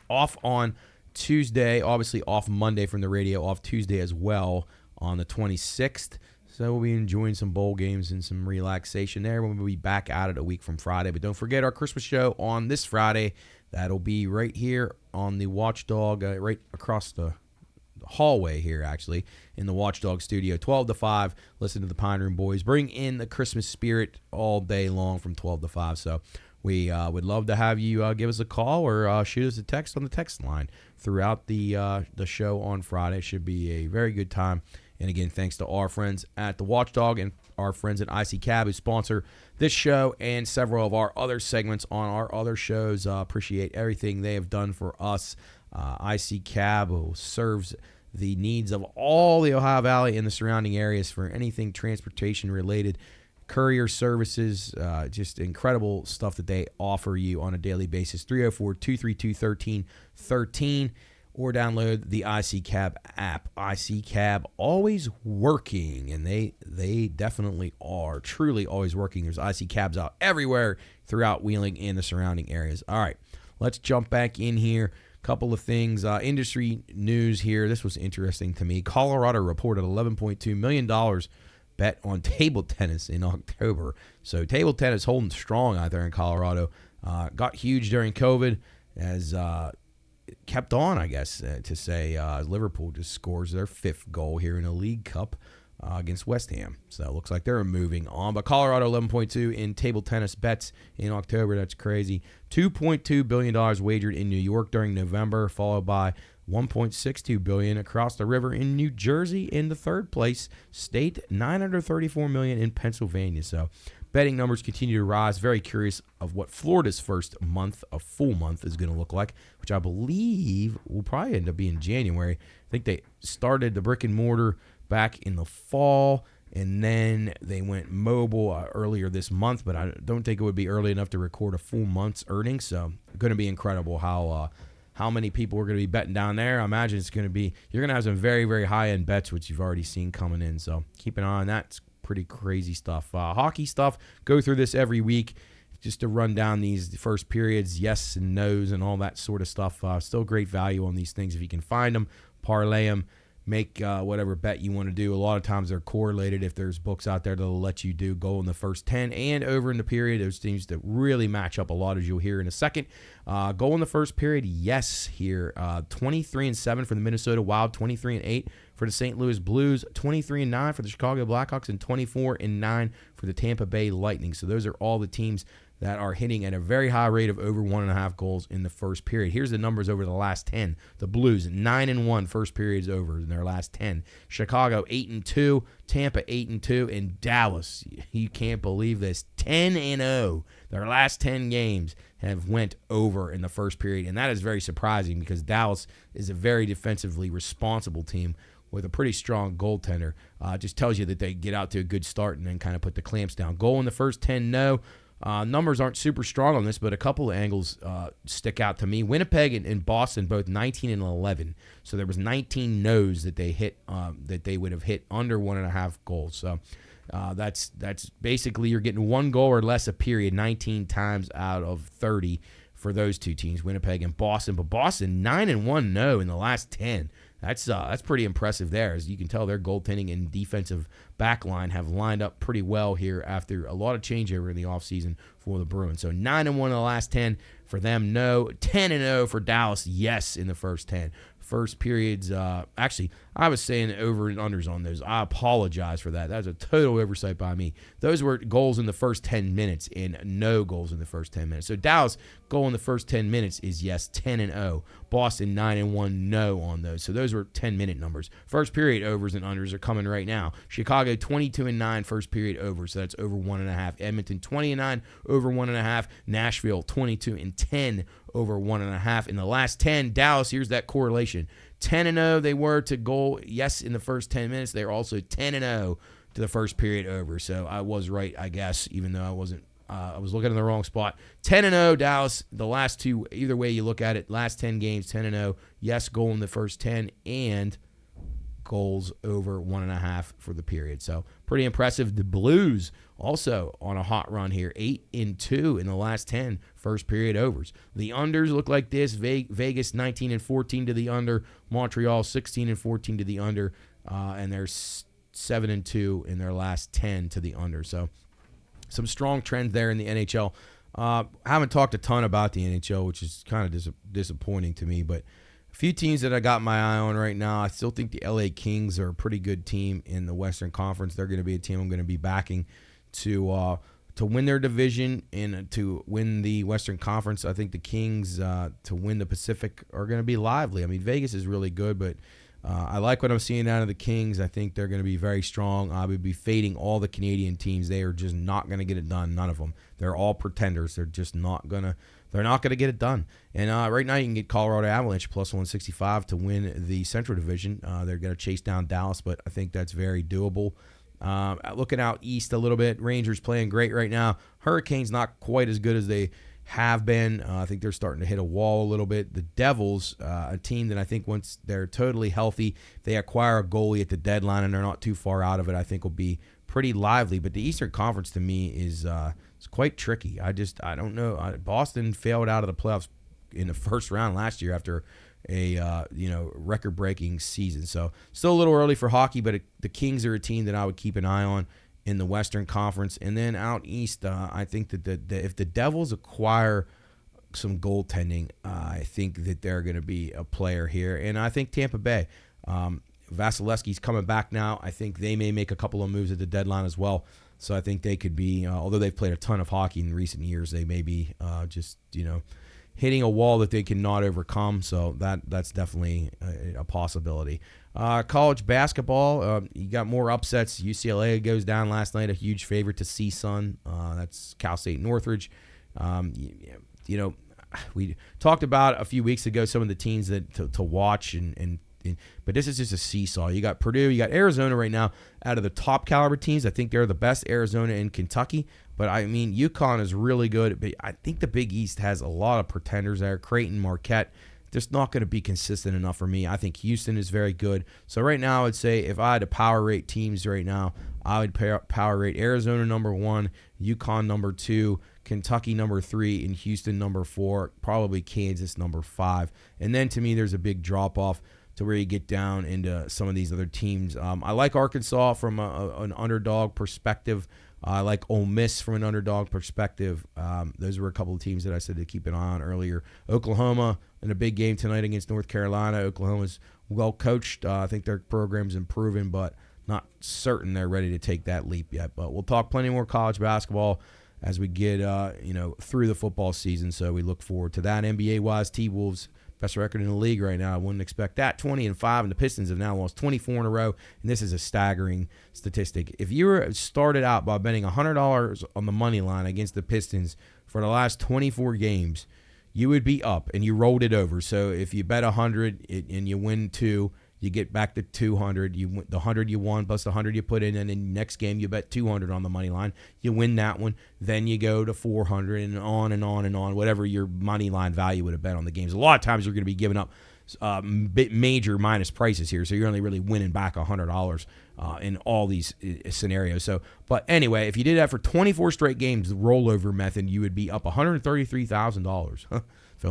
off on Tuesday, obviously off Monday from the radio, off Tuesday as well on the 26th. So we'll be enjoying some bowl games and some relaxation there. We'll be back at it a week from Friday. But don't forget our Christmas show on this Friday. That'll be right here on the Watchdog, right across the hallway here, actually, in the Watchdog studio, 12 to 5. Listen to the Pine Room Boys. Bring in the Christmas spirit all day long from 12 to 5. So we would love to have you give us a call or shoot us a text on the text line throughout the show on Friday. Should be a very good time. And again, thanks to our friends at the Watchdog and our friends at IC Cab who sponsor this show and several of our other segments on our other shows. Appreciate everything they have done for us. IC Cab, who serves the needs of all the Ohio Valley and the surrounding areas for anything transportation related. Courier services, just incredible stuff that they offer you on a daily basis. 304-232-1313 or download the ICCab app. ICCab always working, and they definitely are truly always working. There's ICCabs out everywhere throughout Wheeling and the surrounding areas. All right, let's jump back in here. Couple of things, industry news here. This was interesting to me. Colorado reported $11.2 million bet on table tennis in October. So table tennis holding strong out there in Colorado. Got huge during COVID, as kept on, I guess, to say. Liverpool just scores their 5th goal here in a League Cup against West Ham. So it looks like they're moving on. But Colorado 11.2 in table tennis bets in October. That's crazy. $2.2 billion wagered in New York during November, followed by $1.62 billion across the river in New Jersey in the 3rd place state, $934 million in Pennsylvania. So betting numbers continue to rise. Very curious of what Florida's first month, a full month, is going to look like, which I believe will probably end up being January. I think they started the brick and mortar back in the fall, and then they went mobile earlier this month, but I don't think it would be early enough to record a full month's earnings. So going to be incredible how many people are going to be betting down there. I imagine it's going to be, you're going to have some very, very high-end bets, which you've already seen coming in. So keep an eye on that. It's pretty crazy stuff. Hockey stuff, go through this every week just to run down these first periods, yes and no's and all that sort of stuff. Still great value on these things if you can find them, parlay them. Make whatever bet you want to do. A lot of times they're correlated. If there's books out there that'll let you do goal in the first 10 and over in the period, those teams that really match up a lot, as you'll hear in a second. Goal in the first period, yes, here. 23-7 for the Minnesota Wild, 23-8 for the St. Louis Blues, 23-9 for the Chicago Blackhawks, and 24-9 for the Tampa Bay Lightning. So those are all the teams that are hitting at a very high rate of over 1.5 goals in the first period. Here's the numbers over the last 10. The Blues, 9-1 first periods over in their last 10. Chicago, 8-2. Tampa, 8-2. And Dallas, you can't believe this, 10-0. Their last 10 games have went over in the first period. And that is very surprising because Dallas is a very defensively responsible team with a pretty strong goaltender. Just tells you that they get out to a good start and then kind of put the clamps down. Goal in the first 10, no. Numbers aren't super strong on this, but a couple of angles stick out to me. Winnipeg and Boston both 19-11, so there was 19 no's that they hit that they would have hit under 1.5 goals. So that's basically you're getting 1 goal or less a period 19 times out of 30 for those two teams, Winnipeg and Boston. But Boston 9-1 no in the last 10. That's pretty impressive there. As you can tell, their goaltending and defensive back line have lined up pretty well here after a lot of changeover in the offseason for the Bruins. So 9-1 in the last 10 for them, no. 10-0 for Dallas, yes, in the first 10. First periods, actually, I was saying over and unders on those. I apologize for that. That was a total oversight by me. Those were goals in the first 10 minutes and no goals in the first 10 minutes. So Dallas goal in the first 10 minutes is yes, 10-0. Boston 9-1, no on those. So those were 10-minute numbers. First period overs and unders are coming right now. Chicago 22-9 first period over, so that's over 1.5. Edmonton 20-9 over 1.5. Nashville 22-10 over 1.5. In the last 10, Dallas, here's that correlation. 10-0 they were to goal, yes, in the first 10 minutes. They were also 10-0 to the first period over. So I was right, I guess, even though I wasn't. I was looking in the wrong spot. 10-0 Dallas. The last two, either way you look at it, last 10 games, 10-0. Yes, goal in the first 10 and goals over 1.5 for the period. So pretty impressive. The Blues also on a hot run here, 8-2 in the last 10 first period overs. The unders look like this. Vegas 19-14 to the under. Montreal 16-14 to the under, and they're 7-2 in their last 10 to the under. So some strong trends there in the NHL. I haven't talked a ton about the NHL, which is kind of disappointing to me, but a few teams that I got my eye on right now. I still think the LA Kings are a pretty good team in the Western Conference. They're going to be a team I'm going to be backing to win their division and to win the Western Conference. I think the Kings to win the Pacific are going to be lively. I mean, Vegas is really good, but I like what I'm seeing out of the Kings. I think they're going to be very strong. I would be fading all the Canadian teams. They are just not going to get it done. None of them. They're all pretenders. They're just not going to. They're not going to get it done. And right now you can get Colorado Avalanche plus 165 to win the Central Division. They're going to chase down Dallas, but I think that's very doable. Looking out east a little bit, Rangers playing great right now. Hurricanes not quite as good as they have been. I think they're starting to hit a wall a little bit. The Devils, a team that I think once they're totally healthy, they acquire a goalie at the deadline and they're not too far out of it, I think will be pretty lively. But the Eastern Conference to me is it's quite tricky. I don't know. Boston failed out of the playoffs in the first round last year after a record-breaking season. So still a little early for hockey, but the Kings are a team that I would keep an eye on in the Western Conference. And then out east, I think that if the Devils acquire some goaltending, I think that they're going to be a player here. And I think Tampa Bay, Vasilevsky's coming back now. I think they may make a couple of moves at the deadline as well. So I think they could be, although they've played a ton of hockey in recent years, they may be hitting a wall that they cannot overcome. So that's definitely a possibility. College basketball, you got more upsets. UCLA goes down last night, a huge favorite to CSUN. That's Cal State Northridge. We talked about a few weeks ago some of the teams that to watch, but this is just a seesaw. You got Purdue, you got Arizona right now. Out of the top caliber teams, I think they're the best, Arizona and Kentucky. But, I mean, UConn is really good. But I think the Big East has a lot of pretenders there. Creighton, Marquette, just not going to be consistent enough for me. I think Houston is very good. So right now I would say if I had to power rate teams right now, I would power rate Arizona number 1, UConn number 2, Kentucky number 3, and Houston number 4, probably Kansas number 5. And then to me there's a big drop-off to where you get down into some of these other teams. I like Arkansas from an underdog perspective. I like Ole Miss from an underdog perspective. Those were a couple of teams that I said to keep an eye on earlier. Oklahoma in a big game tonight against North Carolina. Oklahoma's well coached. I think their program's improving, but not certain they're ready to take that leap yet. But we'll talk plenty more college basketball as we get through the football season. So we look forward to that. NBA-wise, T-Wolves, best record in the league right now. I wouldn't expect that. 20-5, and the Pistons have now lost 24 in a row, and this is a staggering statistic. If you were started out by betting $100 on the money line against the Pistons for the last 24 games, you would be up, and you rolled it over. So if you bet 100 and you win 2, you get back to 200. The 100 you won plus the 100 you put in, and then next game you bet 200 on the money line. You win that one. Then you go to 400 and on and on and on, whatever your money line value would have been on the games. A lot of times you're going to be giving up major minus prices here, so you're only really winning back $100 in all these scenarios. So, but anyway, if you did that for 24 straight games, the rollover method, you would be up $133,000. If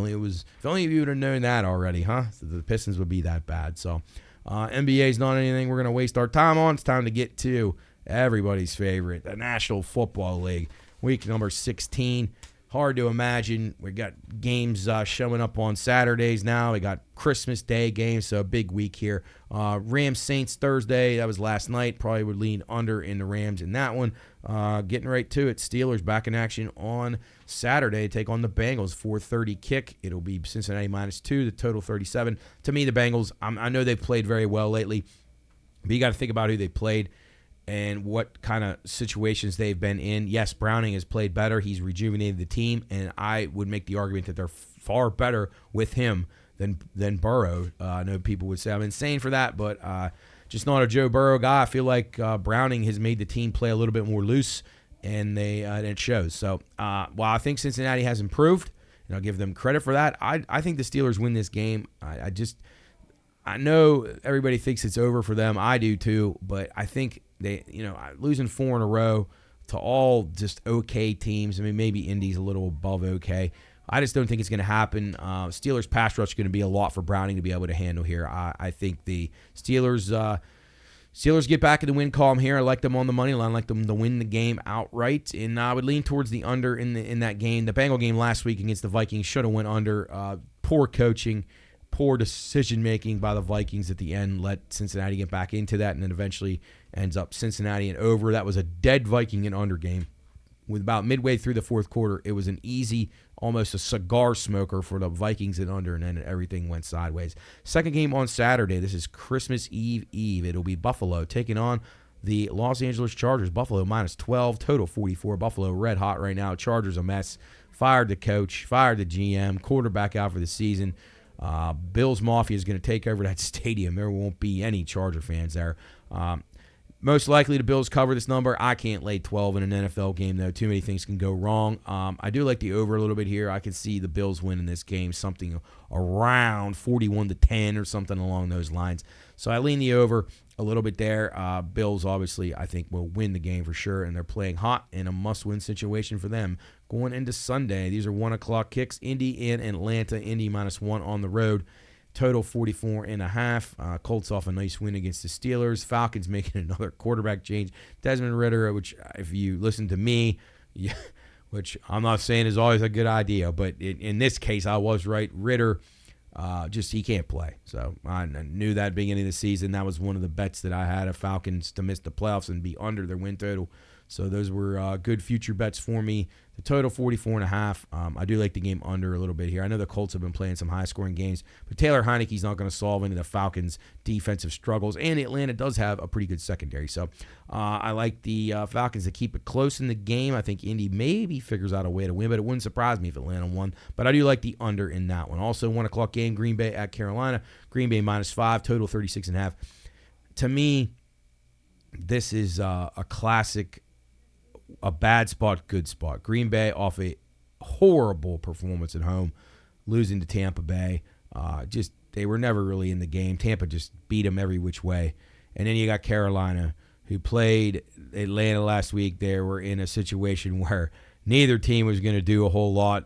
only you would have known that already, huh? So the Pistons would be that bad. So NBA is not anything we're going to waste our time on. It's time to get to everybody's favorite, the National Football League, week number 16. Hard to imagine. We got games showing up on Saturdays now. We got Christmas Day games, so a big week here. Rams Saints Thursday, that was last night. Probably would lean under in the Rams in that one. Getting right to it, Steelers back in action on Saturday. Take on the Bengals, 4:30 kick. It'll be Cincinnati -2, the total 37. To me, the Bengals, I know they've played very well lately, but you got to think about who they played and what kind of situations they've been in. Yes, Browning has played better. He's rejuvenated the team, and I would make the argument that they're far better with him than Burrow. I know people would say I'm insane for that, but just not a Joe Burrow guy. I feel like Browning has made the team play a little bit more loose, and it shows. So while I think Cincinnati has improved, and I'll give them credit for that, I think the Steelers win this game. I know everybody thinks it's over for them. I do too, but I think they, losing 4 in a row to all just okay teams. I mean, maybe Indy's a little above okay. I just don't think it's going to happen. Steelers pass rush is going to be a lot for Browning to be able to handle here. I think the Steelers get back in the win column here. I like them on the money line. I like them to win the game outright, and I would lean towards the under in that game. The Bengal game last week against the Vikings should have went under. Poor coaching, poor decision-making by the Vikings at the end let Cincinnati get back into that, and then eventually ends up Cincinnati and over. That was a dead Viking and under game. with about midway through the fourth quarter, it was an easy, almost a cigar smoker for the Vikings at under, and then everything went sideways. Second game on Saturday. This is Christmas Eve. It'll be Buffalo taking on the Los Angeles Chargers. Buffalo minus 12, total 44. Buffalo red hot right now. Chargers a mess. Fired the coach, fired the GM, quarterback out for the season. Bills Mafia is going to take over that stadium. There won't be any Charger fans there. Most likely the Bills cover this number. I can't lay 12 in an NFL game, though. Too many things can go wrong. I do like the over a little bit here. I can see the Bills winning this game, something around 41-10 or something along those lines. So I lean the over a little bit there. Bills, obviously, I think will win the game for sure, and they're playing hot in a must-win situation for them going into Sunday. These are 1 o'clock kicks. Indy and Atlanta. Indy -1 on the road. Total 44.5. Colts off a nice win against the Steelers. Falcons making another quarterback change. Desmond Ridder, which if you listen to me, which I'm not saying is always a good idea, but in this case I was right. Ridder, he can't play. So I knew that beginning of the season. That was one of the bets that I had of Falcons to miss the playoffs and be under their win total. So those were good future bets for me. The total 44.5. I do like the game under a little bit here. I know the Colts have been playing some high-scoring games, but Taylor Heineke's not going to solve any of the Falcons' defensive struggles, and Atlanta does have a pretty good secondary. So I like the Falcons to keep it close in the game. I think Indy maybe figures out a way to win, but it wouldn't surprise me if Atlanta won. But I do like the under in that one. Also, 1 o'clock game, Green Bay at Carolina. Green Bay -5, total 36.5. To me, this is a classic. A bad spot, good spot. Green Bay off a horrible performance at home, losing to Tampa Bay. They were never really in the game. Tampa just beat them every which way. And then you got Carolina, who played Atlanta last week. They were in a situation where neither team was going to do a whole lot.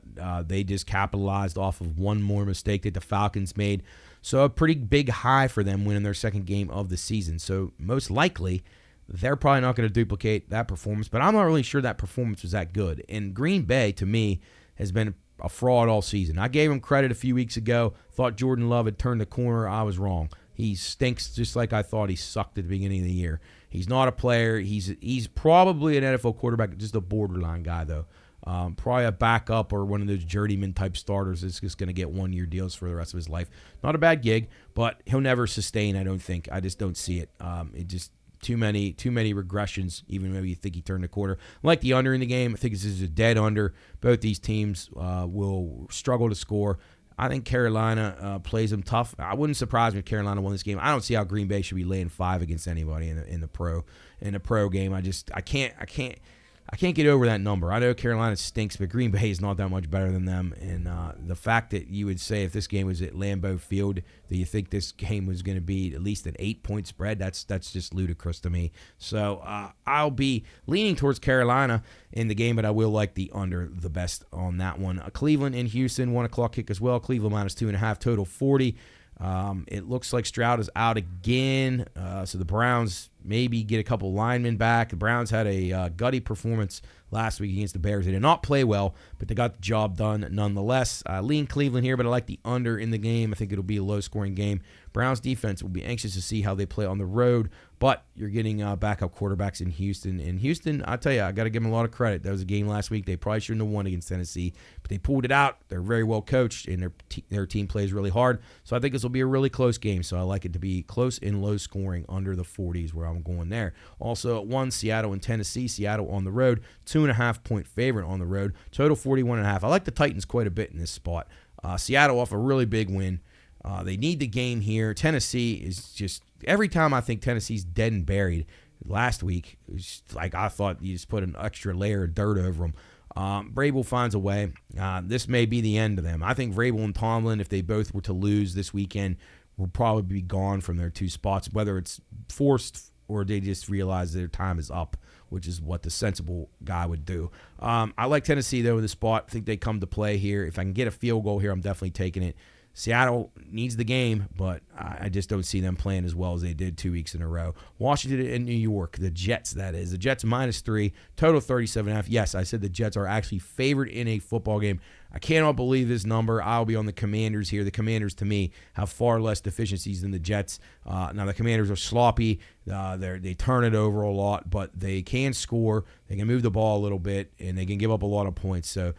They just capitalized off of one more mistake that the Falcons made. So a pretty big high for them winning their second game of the season. So most likely, they're probably not going to duplicate that performance, but I'm not really sure that performance was that good. And Green Bay, to me, has been a fraud all season. I gave him credit a few weeks ago, thought Jordan Love had turned the corner. I was wrong. He stinks just like I thought he sucked at the beginning of the year. He's not a player. He's probably an NFL quarterback, just a borderline guy, though. Probably a backup or one of those journeyman-type starters that's just going to get one-year deals for the rest of his life. Not a bad gig, but he'll never sustain, I don't think. I just don't see it. Too many regressions, even maybe you think he turned a quarter. I like the under in the game. I think this is a dead under. Both these teams will struggle to score. I think Carolina plays them tough. I wouldn't surprise me if Carolina won this game. I don't see how Green Bay should be laying 5 against anybody in the pro game. I can't get over that number. I know Carolina stinks, but Green Bay is not that much better than them. And the fact that you would say if this game was at Lambeau Field, that you think this game was going to be at least an 8-point spread, that's just ludicrous to me. So I'll be leaning towards Carolina in the game, but I will like the under the best on that one. Cleveland and Houston, 1 o'clock kick as well. Cleveland -2.5, total 40. It looks like Stroud is out again, so the Browns maybe get a couple linemen back. The Browns had a gutty performance last week against the Bears. They did not play well, but they got the job done nonetheless. Lean Cleveland here, but I like the under in the game. I think it'll be a low-scoring game. Browns defense will be anxious to see how they play on the road, but you're getting backup quarterbacks in Houston. And Houston, I tell you, I got to give them a lot of credit. That was a game last week. They probably shouldn't have won against Tennessee, but they pulled it out. They're very well coached, and their team plays really hard. So I think this will be a really close game. So I like it to be close and low-scoring under the 40s where I'm going there. Also at 1, Seattle and Tennessee. Seattle on the road, 2.5-point favorite on the road. Total 41.5. I like the Titans quite a bit in this spot. Seattle off a really big win. They need the game here. Tennessee is just, every time I think Tennessee's dead and buried, last week, it was like I thought you just put an extra layer of dirt over them. Vrabel finds a way. This may be the end of them. I think Vrabel and Tomlin, if they both were to lose this weekend, will probably be gone from their 2 spots, whether it's forced or they just realize their time is up, which is what the sensible guy would do. I like Tennessee, though, in the spot. I think they come to play here. If I can get a field goal here, I'm definitely taking it. Seattle needs the game, but I just don't see them playing as well as they did 2 weeks in a row. Washington and New York, the Jets, that is. The Jets -3, total 37.5. Yes, I said the Jets are actually favored in a football game. I cannot believe this number. I'll be on the Commanders here. The Commanders, to me, have far less deficiencies than the Jets. Now, the Commanders are sloppy. They turn it over a lot, but they can score. They can move the ball a little bit, and they can give up a lot of points. So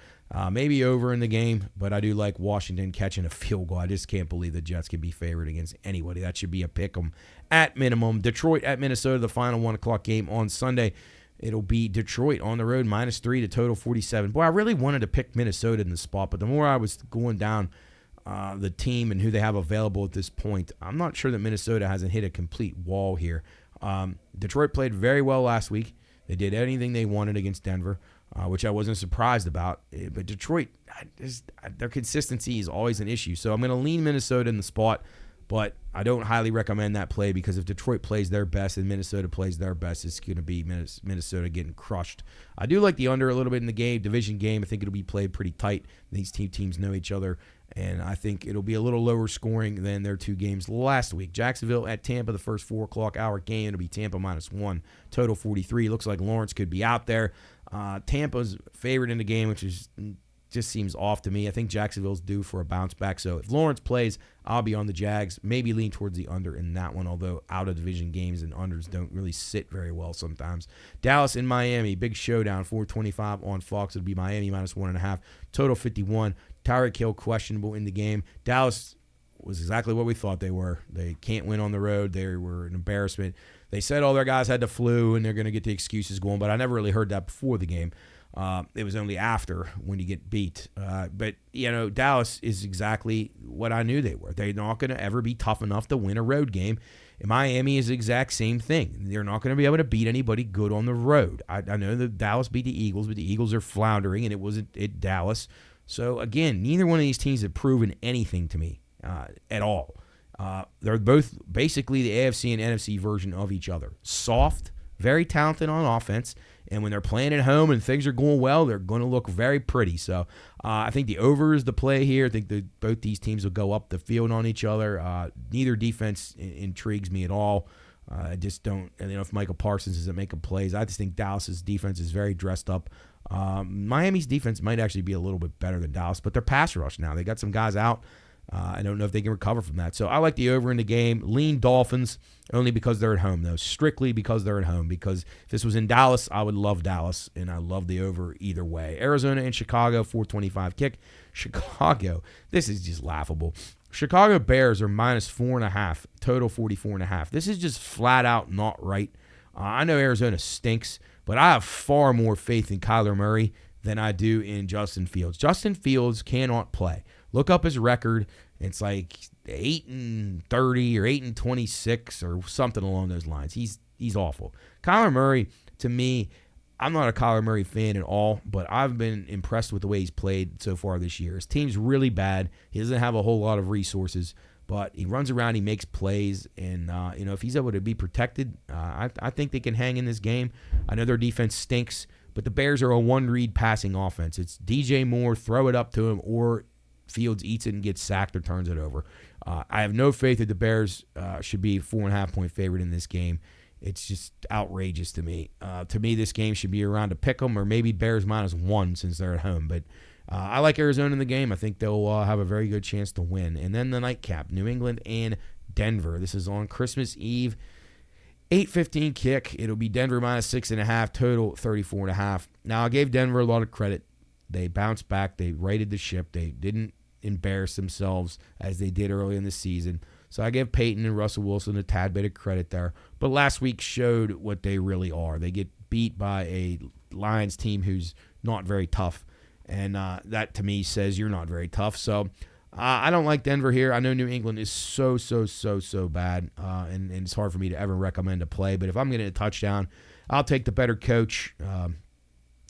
maybe over in the game, but I do like Washington catching a field goal. I just can't believe the Jets can be favored against anybody. That should be a pick 'em at minimum. Detroit at Minnesota, the final 1 o'clock game on Sunday. It'll be Detroit on the road, -3 to total 47. Boy, I really wanted to pick Minnesota in the spot, but the more I was going down the team and who they have available at this point, I'm not sure that Minnesota hasn't hit a complete wall here. Detroit played very well last week. They did anything they wanted against Denver, which I wasn't surprised about. But Detroit, their consistency is always an issue. So I'm going to lean Minnesota in the spot, but I don't highly recommend that play because if Detroit plays their best and Minnesota plays their best, it's going to be Minnesota getting crushed. I do like the under a little bit in the game, division game. I think it'll be played pretty tight. These two teams know each other, and I think it'll be a little lower scoring than their 2 games last week. Jacksonville at Tampa, the first 4 o'clock hour game. It'll be Tampa -1, total 43. Looks like Lawrence could be out there. Tampa's favored in the game, which is just seems off to me. I think Jacksonville's due for a bounce back. So if Lawrence plays, I'll be on the Jags. Maybe lean towards the under in that one, although out-of-division games and unders don't really sit very well sometimes. Dallas and Miami, big showdown, 4:25 on Fox. It'll be Miami -1.5, total 51. Tyreek Hill questionable in the game. Dallas was exactly what we thought they were. They can't win on the road. They were an embarrassment. They said all their guys had the flu and they're going to get the excuses going, but I never really heard that before the game. It was only after when you get beat. But, Dallas is exactly what I knew they were. They're not going to ever be tough enough to win a road game. And Miami is the exact same thing. They're not going to be able to beat anybody good on the road. I know that Dallas beat the Eagles, but the Eagles are floundering, and it wasn't at Dallas. So, again, neither one of these teams have proven anything to me at all. They're both basically the AFC and NFC version of each other. Soft, very talented on offense, and when they're playing at home and things are going well, they're going to look very pretty. So I think the over is the play here. I think both these teams will go up the field on each other. Neither defense intrigues me at all. I just don't, if Michael Parsons isn't making plays. I just think Dallas's defense is very dressed up. Miami's defense might actually be a little bit better than Dallas, but they're pass rush now. They got some guys out. I don't know if they can recover from that. So I like the over in the game. Lean Dolphins only because they're at home, though. Strictly because they're at home. Because if this was in Dallas, I would love Dallas, and I love the over either way. Arizona and Chicago, 4:25 kick. Chicago, this is just laughable. Chicago Bears are -4.5, total 44.5. This is just flat out not right. I know Arizona stinks, but I have far more faith in Kyler Murray than I do in Justin Fields. Justin Fields cannot play. Look up his record. It's like 8-30 or 8-26 or something along those lines. He's awful. Kyler Murray, to me, I'm not a Kyler Murray fan at all, but I've been impressed with the way he's played so far this year. His team's really bad. He doesn't have a whole lot of resources, but he runs around, he makes plays, and if he's able to be protected, I think they can hang in this game. I know their defense stinks, but the Bears are a one-read passing offense. It's DJ Moore, throw it up to him, or Fields eats it and gets sacked or turns it over. I have no faith that the Bears should be 4.5-point favorite in this game. It's just outrageous to me. To me, this game should be around a pick 'em or maybe Bears -1 since they're at home. But I like Arizona in the game. I think they'll have a very good chance to win. And then the nightcap, New England and Denver. This is on Christmas Eve. 8:15 kick. It'll be Denver -6.5, total 34.5. Now, I gave Denver a lot of credit. They bounced back. They righted the ship. They didn't embarrass themselves as they did early in the season. So I give Peyton and Russell Wilson a tad bit of credit there. But last week showed what they really are. They get beat by a Lions team who's not very tough. And that, to me, says you're not very tough. So I don't like Denver here. I know New England is so bad. And it's hard for me to ever recommend a play. But if I'm getting a touchdown, I'll take the better coach.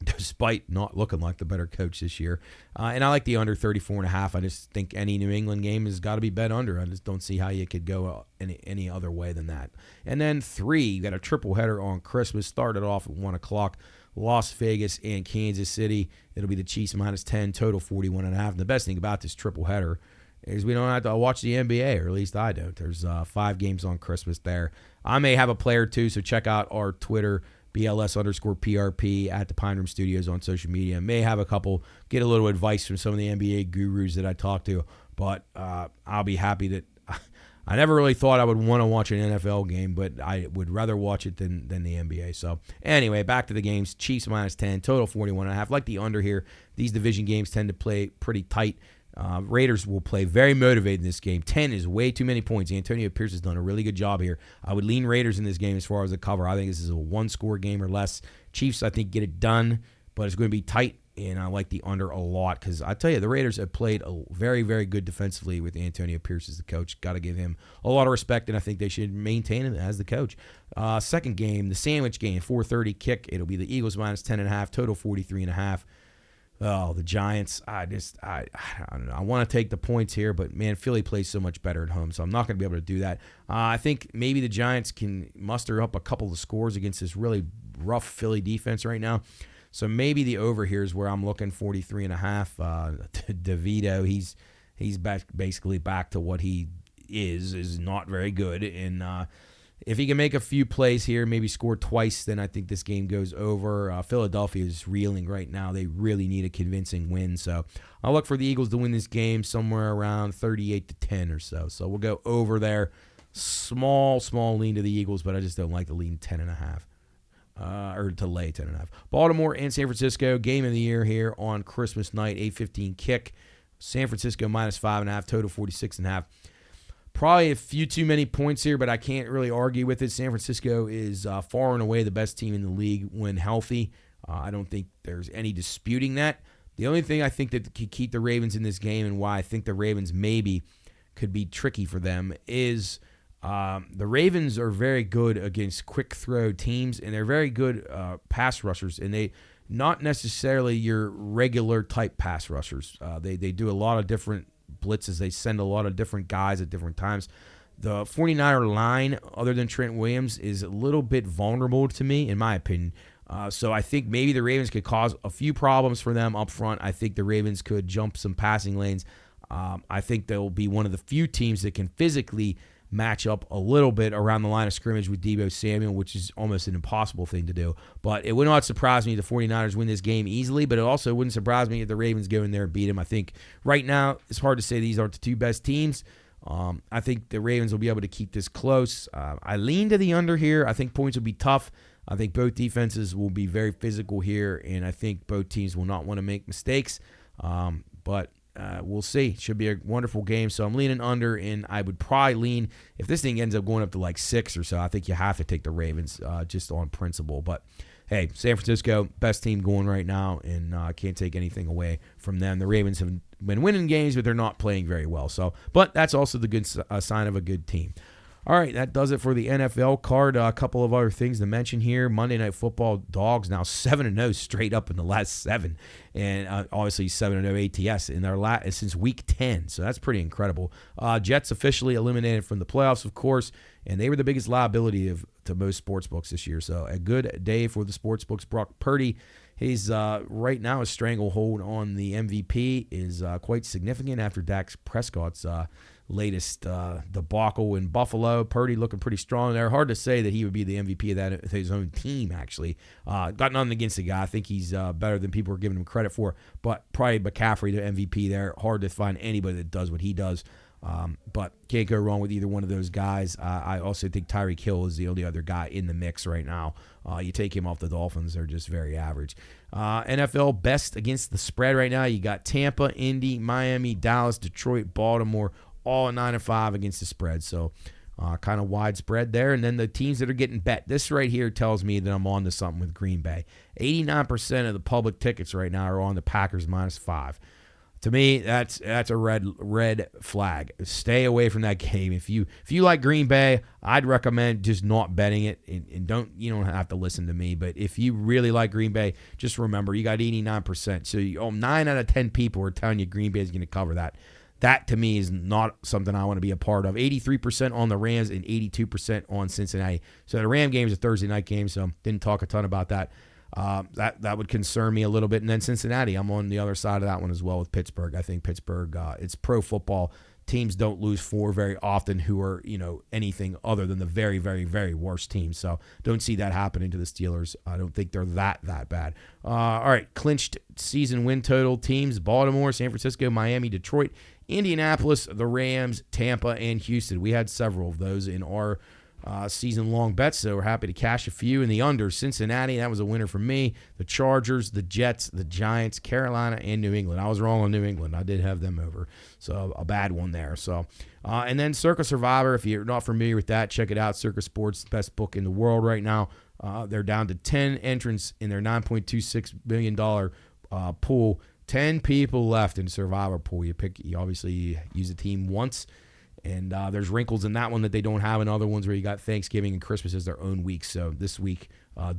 Despite not looking like the better coach this year. And I like the under 34.5. I just think any New England game has got to be bet under. I just don't see how you could go any other way than that. And then 3, you got a triple header on Christmas. Started off at 1 o'clock. Las Vegas and Kansas City. It'll be the Chiefs -10, total 41.5. And the best thing about this triple header is we don't have to watch the NBA, or at least I don't. There's 5 games on Christmas there. I may have a play or two, so check out our Twitter, BLS_PRP at the Pine Room Studios on social media. May have a couple, get a little advice from some of the NBA gurus that I talk to, but I'll be happy that I never really thought I would want to watch an NFL game, but I would rather watch it than the NBA. So anyway, back to the games. Chiefs -10, total 41.5. Like the under here. These division games tend to play pretty tight. Raiders will play very motivated in this game. 10 is way too many points. Antonio Pierce has done a really good job here. I would lean Raiders in this game as far as the cover. I think this is a 1-score game or less. Chiefs, I think, get it done, but it's going to be tight, and I like the under a lot because I tell you, the Raiders have played very, very good defensively with Antonio Pierce as the coach. Got to give him a lot of respect, and I think they should maintain him as the coach. Second game, the sandwich game, 4:30 kick. It'll be the Eagles -10.5, total 43.5. Oh, the Giants, I don't know. I want to take the points here, but, man, Philly plays so much better at home, so I'm not going to be able to do that. I think maybe the Giants can muster up a couple of scores against this really rough Philly defense right now. So maybe the over here is where I'm looking, 43.5. DeVito, he's basically back to what he is not very good, and if he can make a few plays here, maybe score twice, then I think this game goes over. Philadelphia is reeling right now. They really need a convincing win. So I'll look for the Eagles to win this game somewhere around 38-10 or so. So we'll go over there. Small lean to the Eagles, but I just don't like to lean 10.5. Or to lay 10.5. Baltimore and San Francisco, game of the year here on Christmas night, 8:15 kick. San Francisco -5.5, total 46.5. Probably a few too many points here, but I can't really argue with it. San Francisco is far and away the best team in the league when healthy. I don't think there's any disputing that. The only thing I think that could keep the Ravens in this game and why I think the Ravens maybe could be tricky for them is the Ravens are very good against quick throw teams, and they're very good pass rushers, and they not necessarily your regular type pass rushers. They do a lot of different blitzes. They send a lot of different guys at different times. The 49er line, other than Trent Williams, is a little bit vulnerable to me, in my opinion. So I think maybe the Ravens could cause a few problems for them up front. I think the Ravens could jump some passing lanes. I think they'll be one of the few teams that can physically match up a little bit around the line of scrimmage with Deebo Samuel, which is almost an impossible thing to do. But it would not surprise me if the 49ers win this game easily, but it also wouldn't surprise me if the Ravens go in there and beat them. I think right now it's hard to say these aren't the two best teams. I think the Ravens will be able to keep this close. I lean to the under here. I think points will be tough. I think both defenses will be very physical here, and I think both teams will not want to make mistakes. But we'll see. Should be a wonderful game. So I'm leaning under, and I would probably lean, if this thing ends up going up to like 6 or so, I think you have to take the Ravens just on principle. But, hey, San Francisco, best team going right now, and I can't take anything away from them. The Ravens have been winning games, but they're not playing very well. So, but that's also the good sign of a good team. All right, that does it for the NFL card. A couple of other things to mention here. Monday Night Football, Dogs now 7-0 straight up in the last 7. And obviously 7-0 ATS in their since Week 10. So that's pretty incredible. Jets officially eliminated from the playoffs, of course. And they were the biggest liability to most sportsbooks this year. So a good day for the sportsbooks. Brock Purdy, he's right now a stranglehold on the MVP is quite significant after Dak Prescott's latest debacle in Buffalo. Purdy looking pretty strong there. Hard to say that he would be the MVP of his own team, actually. Got nothing against the guy. I think he's better than people are giving him credit for. But probably McCaffrey, the MVP there. Hard to find anybody that does what he does. But can't go wrong with either one of those guys. I also think Tyreek Hill is the only other guy in the mix right now. You take him off the Dolphins, they're just very average. NFL best against the spread right now. You got Tampa, Indy, Miami, Dallas, Detroit, Baltimore, all 9-5 against the spread. So kind of widespread there. And then the teams that are getting bet. This right here tells me that I'm on to something with Green Bay. 89% of the public tickets right now are on the Packers -5. To me, that's a red flag. Stay away from that game. If you like Green Bay, I'd recommend just not betting it. And you don't have to listen to me. But if you really like Green Bay, just remember you got 89%. So 9 out of 10 people are telling you Green Bay is going to cover that. That, to me, is not something I want to be a part of. 83% on the Rams and 82% on Cincinnati. So the Ram game is a Thursday night game, so didn't talk a ton about that. That would concern me a little bit. And then Cincinnati, I'm on the other side of that one as well with Pittsburgh. I think Pittsburgh, it's pro football. Teams don't lose 4 very often who are, anything other than the very, very, very worst team. So don't see that happening to the Steelers. I don't think they're that bad. All right, clinched season win total teams: Baltimore, San Francisco, Miami, Detroit, Indianapolis, the Rams, Tampa, and Houston. We had several of those in our season-long bets, so we're happy to cash a few. In the under, Cincinnati, that was a winner for me. The Chargers, the Jets, the Giants, Carolina, and New England. I was wrong on New England. I did have them over, so a bad one there. So, and then Circa Survivor, if you're not familiar with that, check it out. Circa Sports, best book in the world right now. They're down to 10 entrants in their $9.26 million pool. 10 people left in Survivor pool. You obviously use a team once. And there's wrinkles in that one that they don't have in other ones where you got Thanksgiving and Christmas as their own week. So this week,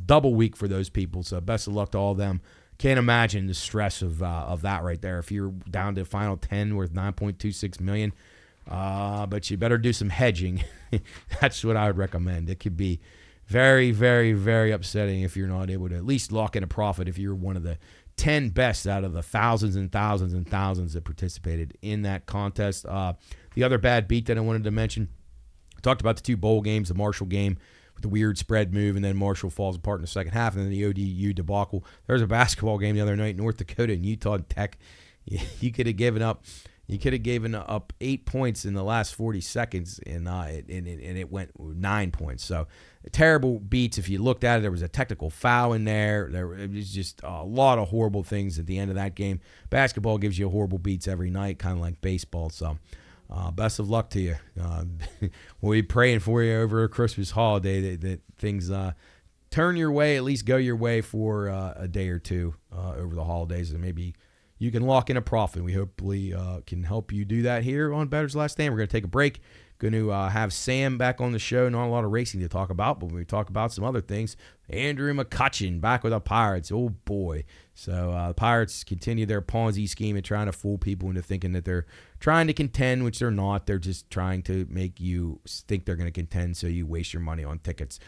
double week for those people. So best of luck to all of them. Can't imagine the stress of that right there. If you're down to final 10 worth $9.26 million, but you better do some hedging. That's what I would recommend. It could be very, very, very upsetting if you're not able to at least lock in a profit if you're one of the 10 best out of the thousands and thousands and thousands that participated in that contest. The other bad beat that I wanted to mention, I talked about the 2 bowl games, the Marshall game with the weird spread move, and then Marshall falls apart in the second half, and then the ODU debacle. There was a basketball game the other night, North Dakota and Utah Tech. You could have given up 8 points in the last 40 seconds, and it went 9 points. So terrible beats. If you looked at it, there was a technical foul in there. It was just a lot of horrible things at the end of that game. Basketball gives you horrible beats every night, kind of like baseball. So best of luck to you. We'll be praying for you over a Christmas holiday that things turn your way, at least go your way for a day or two over the holidays, and maybe you can lock in a profit. We hopefully can help you do that here on Bettor's Last Stand. We're going to take a break. Going to have Sam back on the show. Not a lot of racing to talk about, but when we talk about some other things, Andrew McCutcheon back with the Pirates. Oh, boy. So the Pirates continue their Ponzi scheme and trying to fool people into thinking that they're trying to contend, which they're not. They're just trying to make you think they're going to contend, so you waste your money on tickets.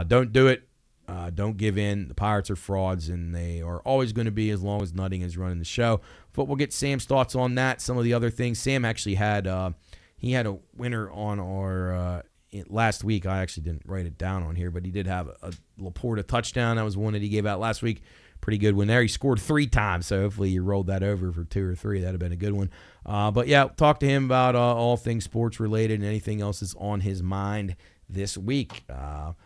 Don't do it. Don't give in. The Pirates are frauds, and they are always going to be as long as Nutting is running the show. But we'll get Sam's thoughts on that, some of the other things. Sam actually had he had a winner on our last week. I actually didn't write it down on here, but he did have a Laporta touchdown. That was one that he gave out last week. Pretty good one there. He scored 3 times, so hopefully you rolled that over for 2 or 3. That would have been a good one. But, yeah, talk to him about all things sports-related and anything else that's on his mind this week. We'll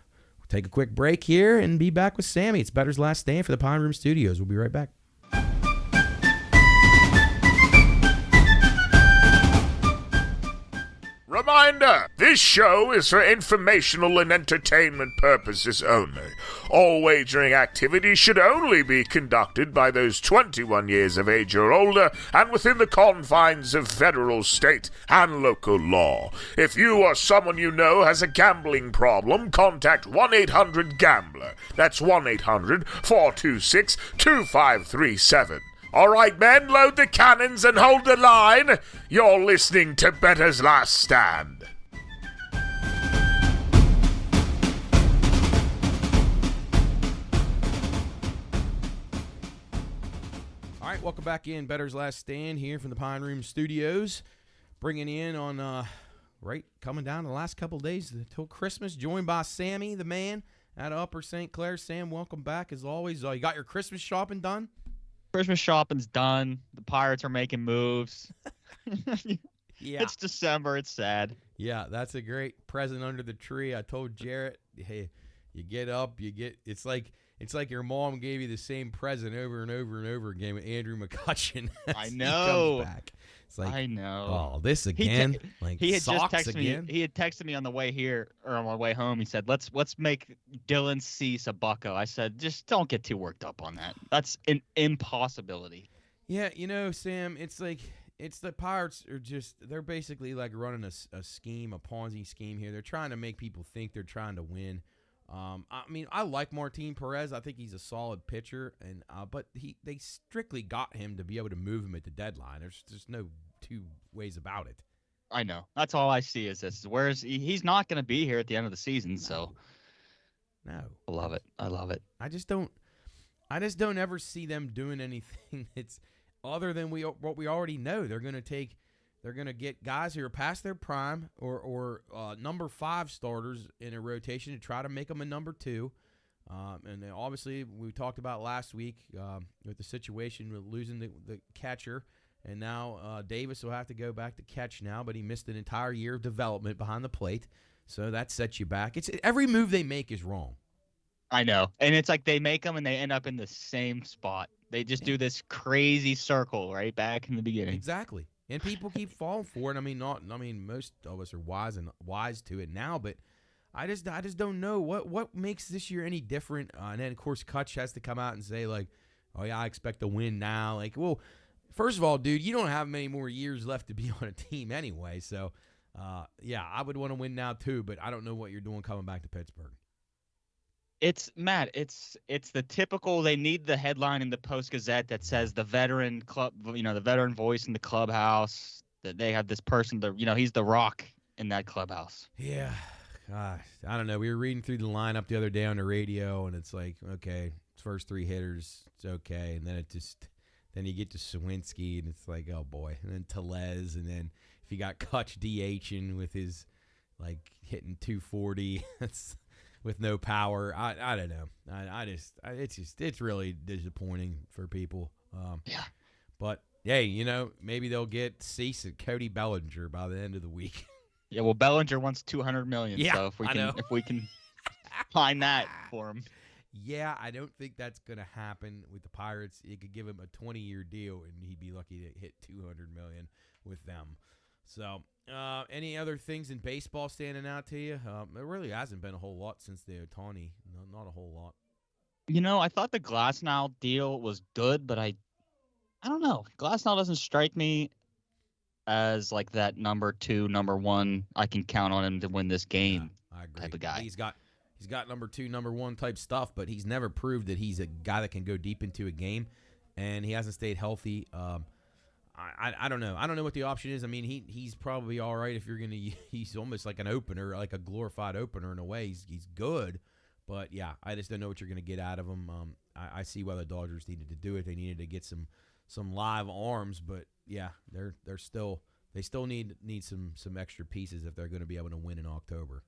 take a quick break here and be back with Sammy. It's Bettor's Last Stand for the Pine Room Studios. We'll be right back. Reminder, this show is for informational and entertainment purposes only. All wagering activities should only be conducted by those 21 years of age or older and within the confines of federal, state, and local law. If you or someone you know has a gambling problem, contact 1-800-GAMBLER. That's 1-800-426-2537. All right, men, load the cannons and hold the line. You're listening to Bettor's Last Stand. All right, welcome back in. Bettor's Last Stand here from the Pine Room Studios. Bringing in on, coming down the last couple of days until Christmas, joined by Sammy, the man, out of Upper St. Clair. Sam, welcome back as always. You got your Christmas shopping done? Christmas shopping's done. The Pirates are making moves. Yeah. It's December. It's sad. Yeah, that's a great present under the tree. I told Jarrett, hey, you get up, it's like your mom gave you the same present over and over and over again with Andrew McCutcheon. I know. He comes back. It's like, I know. Oh, this again? He had socks just texted again? me. He had texted me on the way here or on my way home. He said, "Let's make Dylan Cease a bucko." I said, "Just don't get too worked up on that. That's an impossibility." Yeah, Sam, it's like the Pirates are they're basically like running a scheme, a Ponzi scheme here. They're trying to make people think they're trying to win. I like Martin Perez. I think he's a solid pitcher, but they strictly got him to be able to move him at the deadline. There's just no two ways about it. I know. That's all I see is this. Whereas he's not going to be here at the end of the season, so no, I love it. I just don't. I just don't ever see them doing anything that's other than what we already know. They're going to get guys who are past their prime or number 5 starters in a rotation to try to make them a number 2. And then obviously we talked about last week with the situation with losing the catcher. And now Davis will have to go back to catch now, but he missed an entire year of development behind the plate. So that sets you back. Every move they make is wrong. I know. And it's like they make them and they end up in the same spot. They just do this crazy circle right back in the beginning. Exactly. And people keep falling for it. I mean, most of us are wise to it now, but I just don't know what makes this year any different. And then of course Cutch has to come out and say like, "Oh yeah, I expect to win now." Like, well, first of all, dude, you don't have many more years left to be on a team anyway. So, yeah, I would want to win now too, but I don't know what you're doing coming back to Pittsburgh. It's Matt. It's the typical. They need the headline in the Post-Gazette that says the veteran club, the veteran voice in the clubhouse. That they have this person. He's the rock in that clubhouse. Yeah, gosh, I don't know. We were reading through the lineup the other day on the radio, and it's like, okay, first 3 hitters, it's okay, and then you get to Sawinski, and it's like, oh boy, and then Tellez, and then if you got Cutch DHing with his like hitting 240, that's with no power. I don't know. It's really disappointing for people. Yeah. But hey, maybe they'll get Cease and Cody Bellinger by the end of the week. Yeah. Well, Bellinger wants $200 million. Yeah, so if we can find that for him. Yeah, I don't think that's going to happen with the Pirates. You could give him a 20-year deal, and he'd be lucky to hit $200 million with them. So, any other things in baseball standing out to you? There really hasn't been a whole lot since the Ohtani. No, not a whole lot. I thought the Glasnow deal was good, but I don't know. Glasnow doesn't strike me as like that number 2, number 1. I can count on him to win this game. Yeah, I agree. Type of guy. He's got number 2, number 1 type stuff, but he's never proved that he's a guy that can go deep into a game, and he hasn't stayed healthy. I don't know. I don't know what the option is. I mean, he's probably all right if you're going to – he's almost like an opener, like a glorified opener in a way. He's good, but, yeah, I just don't know what you're going to get out of him. I see why the Dodgers needed to do it. They needed to get some live arms, but, yeah, they still need some extra pieces if they're going to be able to win in October.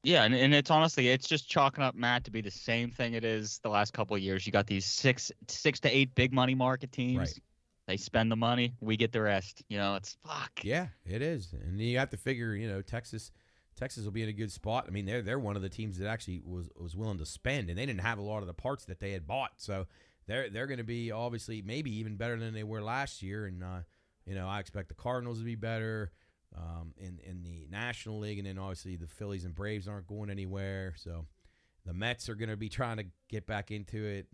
Yeah, and it's honestly, it's just chalking up, Matt, to be the same thing it is the last couple of years. You got these 6 to 8 big money market teams. Right. They spend the money, we get the rest. It's fuck. Yeah, it is, and you have to figure, Texas will be in a good spot. I mean, they're one of the teams that actually was willing to spend, and they didn't have a lot of the parts that they had bought, so they're going to be obviously maybe even better than they were last year. And I expect the Cardinals to be better in the National League, and then obviously the Phillies and Braves aren't going anywhere, so the Mets are going to be trying to get back into it.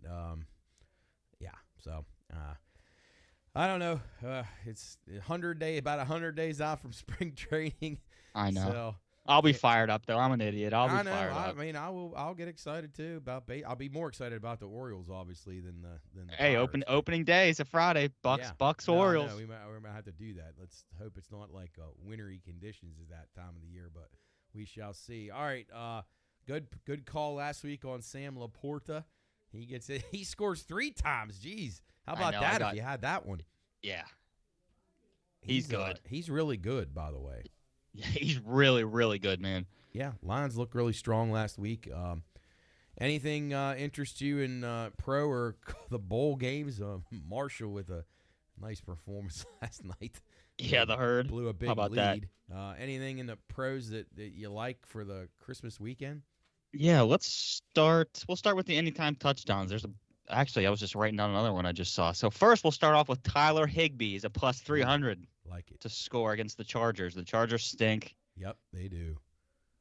I don't know. It's about 100 days out from spring training. I know. So, I'll be fired up though. I'm an idiot. I'll be fired up. I mean, I'll get excited too about I'll be more excited about the Orioles obviously than the Hey, Pirates. opening day is a Friday. Bucks Orioles. No, we might have to do that. Let's hope it's not like wintry conditions at that time of the year, but we shall see. All right, good call last week on Sam Laporta. He gets it. He scores 3 times. Jeez. How about that if you had that one? Yeah. He's good. He's really good, by the way. Yeah, he's really, really good, man. Yeah, Lions looked really strong last week. Anything interest you in pro or the bowl games? Marshall with a nice performance last night. Yeah, the Herd. Blew a big How about lead. Anything in the pros that you like for the Christmas weekend? Yeah, we'll start with the anytime touchdowns. Actually, I was just writing down another one I just saw. So first, we'll start off with Tyler Higbee. He's a plus 300 like it to score against the Chargers. The Chargers stink. Yep, they do.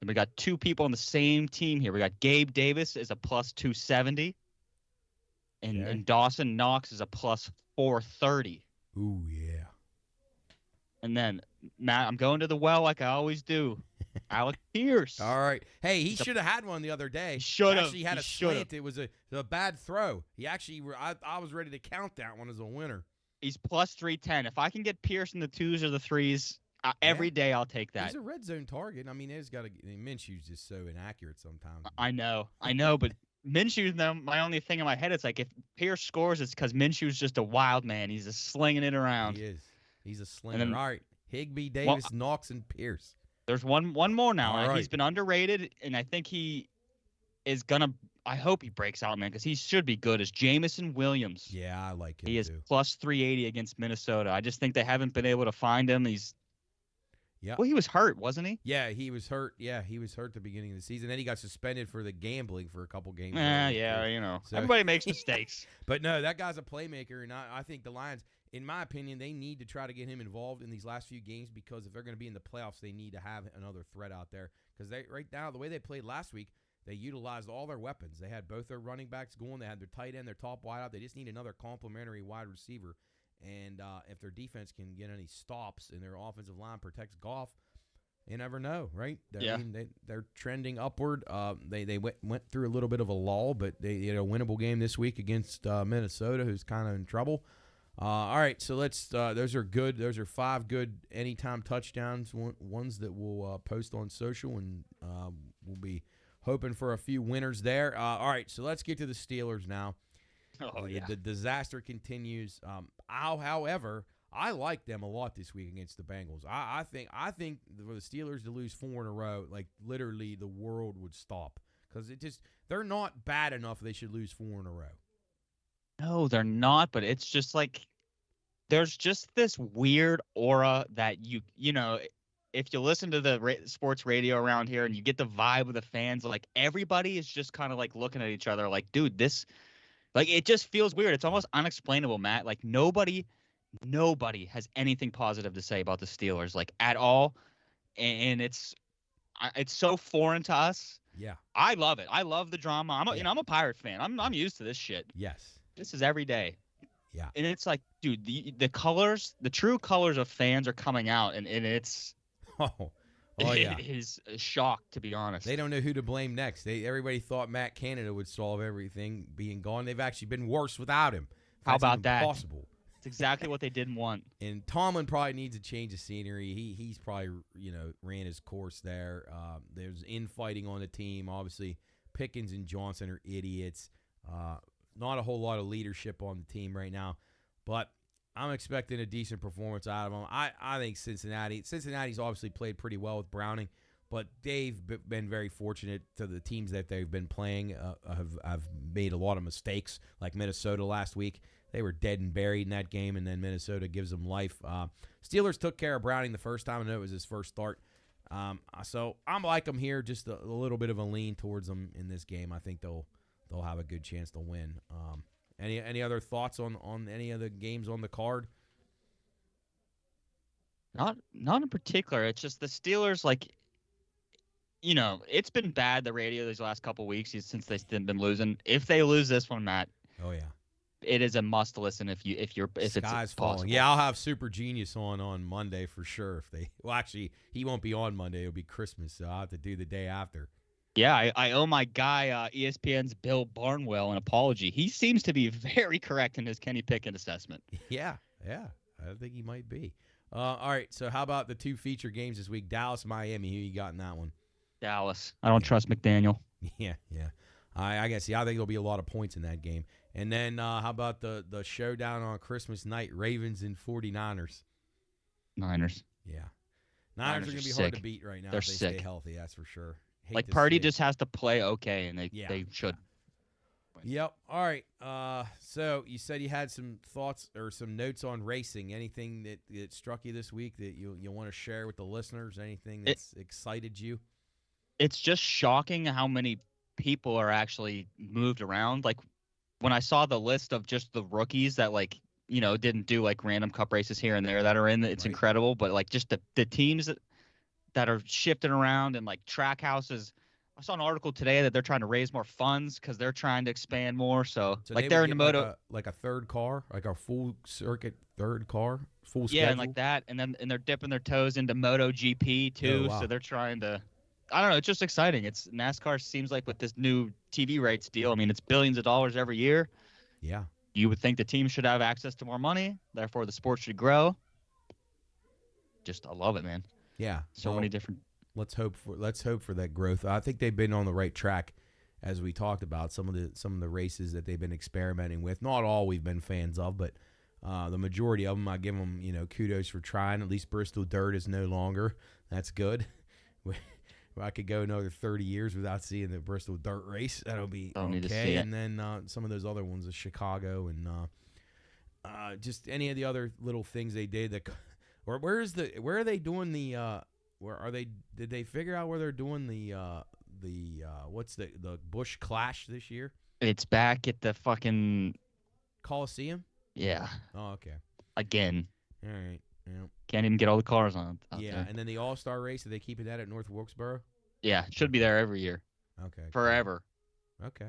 And we got 2 people on the same team here. We got Gabe Davis is a plus 270. And Dawson Knox is a plus 430. Ooh, yeah. And then, Matt, I'm going to the well like I always do. Alec Pierce. All right. Hey, he should have had one the other day. Should have. Actually had a slant. It was a bad throw. He actually, I was ready to count that one as a winner. He's plus 310. If I can get Pierce in the 2s or the 3s, every day I'll take that. He's a red zone target. I mean, Minshew's just so inaccurate sometimes. I know, but Minshew, though, my only thing in my head is like if Pierce scores, it's because Minshew's just a wild man. He's just slinging it around. He is. He's a slinger. Then, All right. Higbee, well, Davis, Knox, and Pierce. there's one more now. All right. He's been underrated, and I think he is gonna. I hope he breaks out, man, because he should be good. Is Jamison Williams? Yeah, I like him. He is too. plus 380 against Minnesota. I just think they haven't been able to find him. Well, he was hurt, wasn't he? Yeah, he was hurt. Yeah, he was hurt at the beginning of the season. Then he got suspended for the gambling for a couple games. Yeah, So, everybody makes mistakes. But no, that guy's a playmaker, and I think the Lions, in my opinion, they need to try to get him involved in these last few games because if they're going to be in the playoffs, they need to have another threat out there. Because right now, the way they played last week, they utilized all their weapons. They had both their running backs going. They had their tight end, their top wideout. They just need another complimentary wide receiver. And if their defense can get any stops and their offensive line protects Goff, you never know, right? Yeah. I mean, they're trending upward. They went through a little bit of a lull, but they had a winnable game this week against Minnesota, who's kind of in trouble. All right, so let's. Those are good. Those are 5 good anytime touchdowns. Ones that we'll post on social, and we'll be hoping for a few winners there. All right, so let's get to the Steelers now. Oh yeah. The disaster continues. However, I like them a lot this week against the Bengals. I think for the Steelers to lose 4 in a row, like literally the world would stop because they're not bad enough. They should lose 4 in a row. No, they're not. But it's just like there's just this weird aura that you know. If you listen to the sports radio around here and you get the vibe of the fans, like everybody is just kind of like looking at each other, like, dude, this, like, it just feels weird. It's almost unexplainable, Matt. Like nobody has anything positive to say about the Steelers, like at all, and it's so foreign to us. Yeah, I love it. I love the drama. I'm a Pirate fan. I'm used to this shit. Yes, this is every day. Yeah, and it's like, dude, the colors, the true colors of fans are coming out, and it's oh yeah, it is a shock, to be honest. They don't know who to blame next. Everybody thought Matt Canada would solve everything being gone. They've actually been worse without him. How about that? Possible. It's exactly what they didn't want. And Tomlin probably needs a change of scenery. He's probably ran his course there. There's infighting on the team. Obviously, Pickens and Johnson are idiots. Not a whole lot of leadership on the team right now, but I'm expecting a decent performance out of them. I think Cincinnati's obviously played pretty well with Browning, but they've been very fortunate to the teams that they've been playing have made a lot of mistakes, like Minnesota last week. They were dead and buried in that game, and then Minnesota gives them life. Steelers took care of Browning the first time. I know it was his first start. So I'm like them here, just a little bit of a lean towards them in this game. I think they'll have a good chance to win. Any other thoughts on any of the games on the card? Not in particular. It's just the Steelers, like, it's been bad, the radio, these last couple weeks since they've been losing. If they lose this one, Matt, oh yeah, it is a must listen if it's Sky's possible. falling. Yeah, I'll have Super Genius on Monday for sure. Actually, he won't be on Monday. It'll be Christmas, so I'll have to do the day after. Yeah, I owe my guy ESPN's Bill Barnwell an apology. He seems to be very correct in his Kenny Pickett assessment. Yeah, I think he might be. All right, so how about the 2 feature games this week? Dallas, Miami. Who you got in that one? Dallas. I don't trust McDaniel. Yeah. I guess. Yeah, I think there'll be a lot of points in that game. And then how about the showdown on Christmas night? Ravens and 49ers. Niners. Yeah, Niners are going to be hard to beat right now if they stay healthy. That's for sure. Like Purdy just has to play okay, and they should. Yep. All right. So you said you had some thoughts or some notes on racing. Anything that struck you this week that you want to share with the listeners? Anything that's excited you? It's just shocking how many people are actually moved around. Like when I saw the list of just the rookies that didn't do like random cup races here and there that are in, it's incredible. But like just the teams that are shifting around and like track houses. I saw an article today that they're trying to raise more funds because they're trying to expand more. So like they're in the moto, like a third car, like a full circuit third car, full schedule. Yeah, and like that, and they're dipping their toes into Moto GP too. Oh, wow. So they're trying to. I don't know. It's just exciting. It's NASCAR seems like with this new TV rights deal. I mean, it's billions of dollars every year. Yeah. You would think the team should have access to more money. Therefore, the sport should grow. I love it, man. Yeah. So many different. Let's hope for that growth. I think they've been on the right track as we talked about, some of the races that they've been experimenting with. Not all we've been fans of, but the majority of them, I give them, kudos for trying. At least Bristol Dirt is no longer. That's good. I could go another 30 years without seeing the Bristol Dirt race. That'll be Need to see okay. it. And then some of those other ones, the Chicago and just any of the other little things they did. Where are they doing the? Did they figure out where they're doing the what's the Busch Clash this year? It's back at the fucking Coliseum. Yeah. Oh, okay. Again. All right. Yeah. Can't even get all the cars on. Out Yeah, there. and then the All-Star race, do they keep it at North Wilkesboro? Yeah, should be there every year. Okay. Forever. Okay.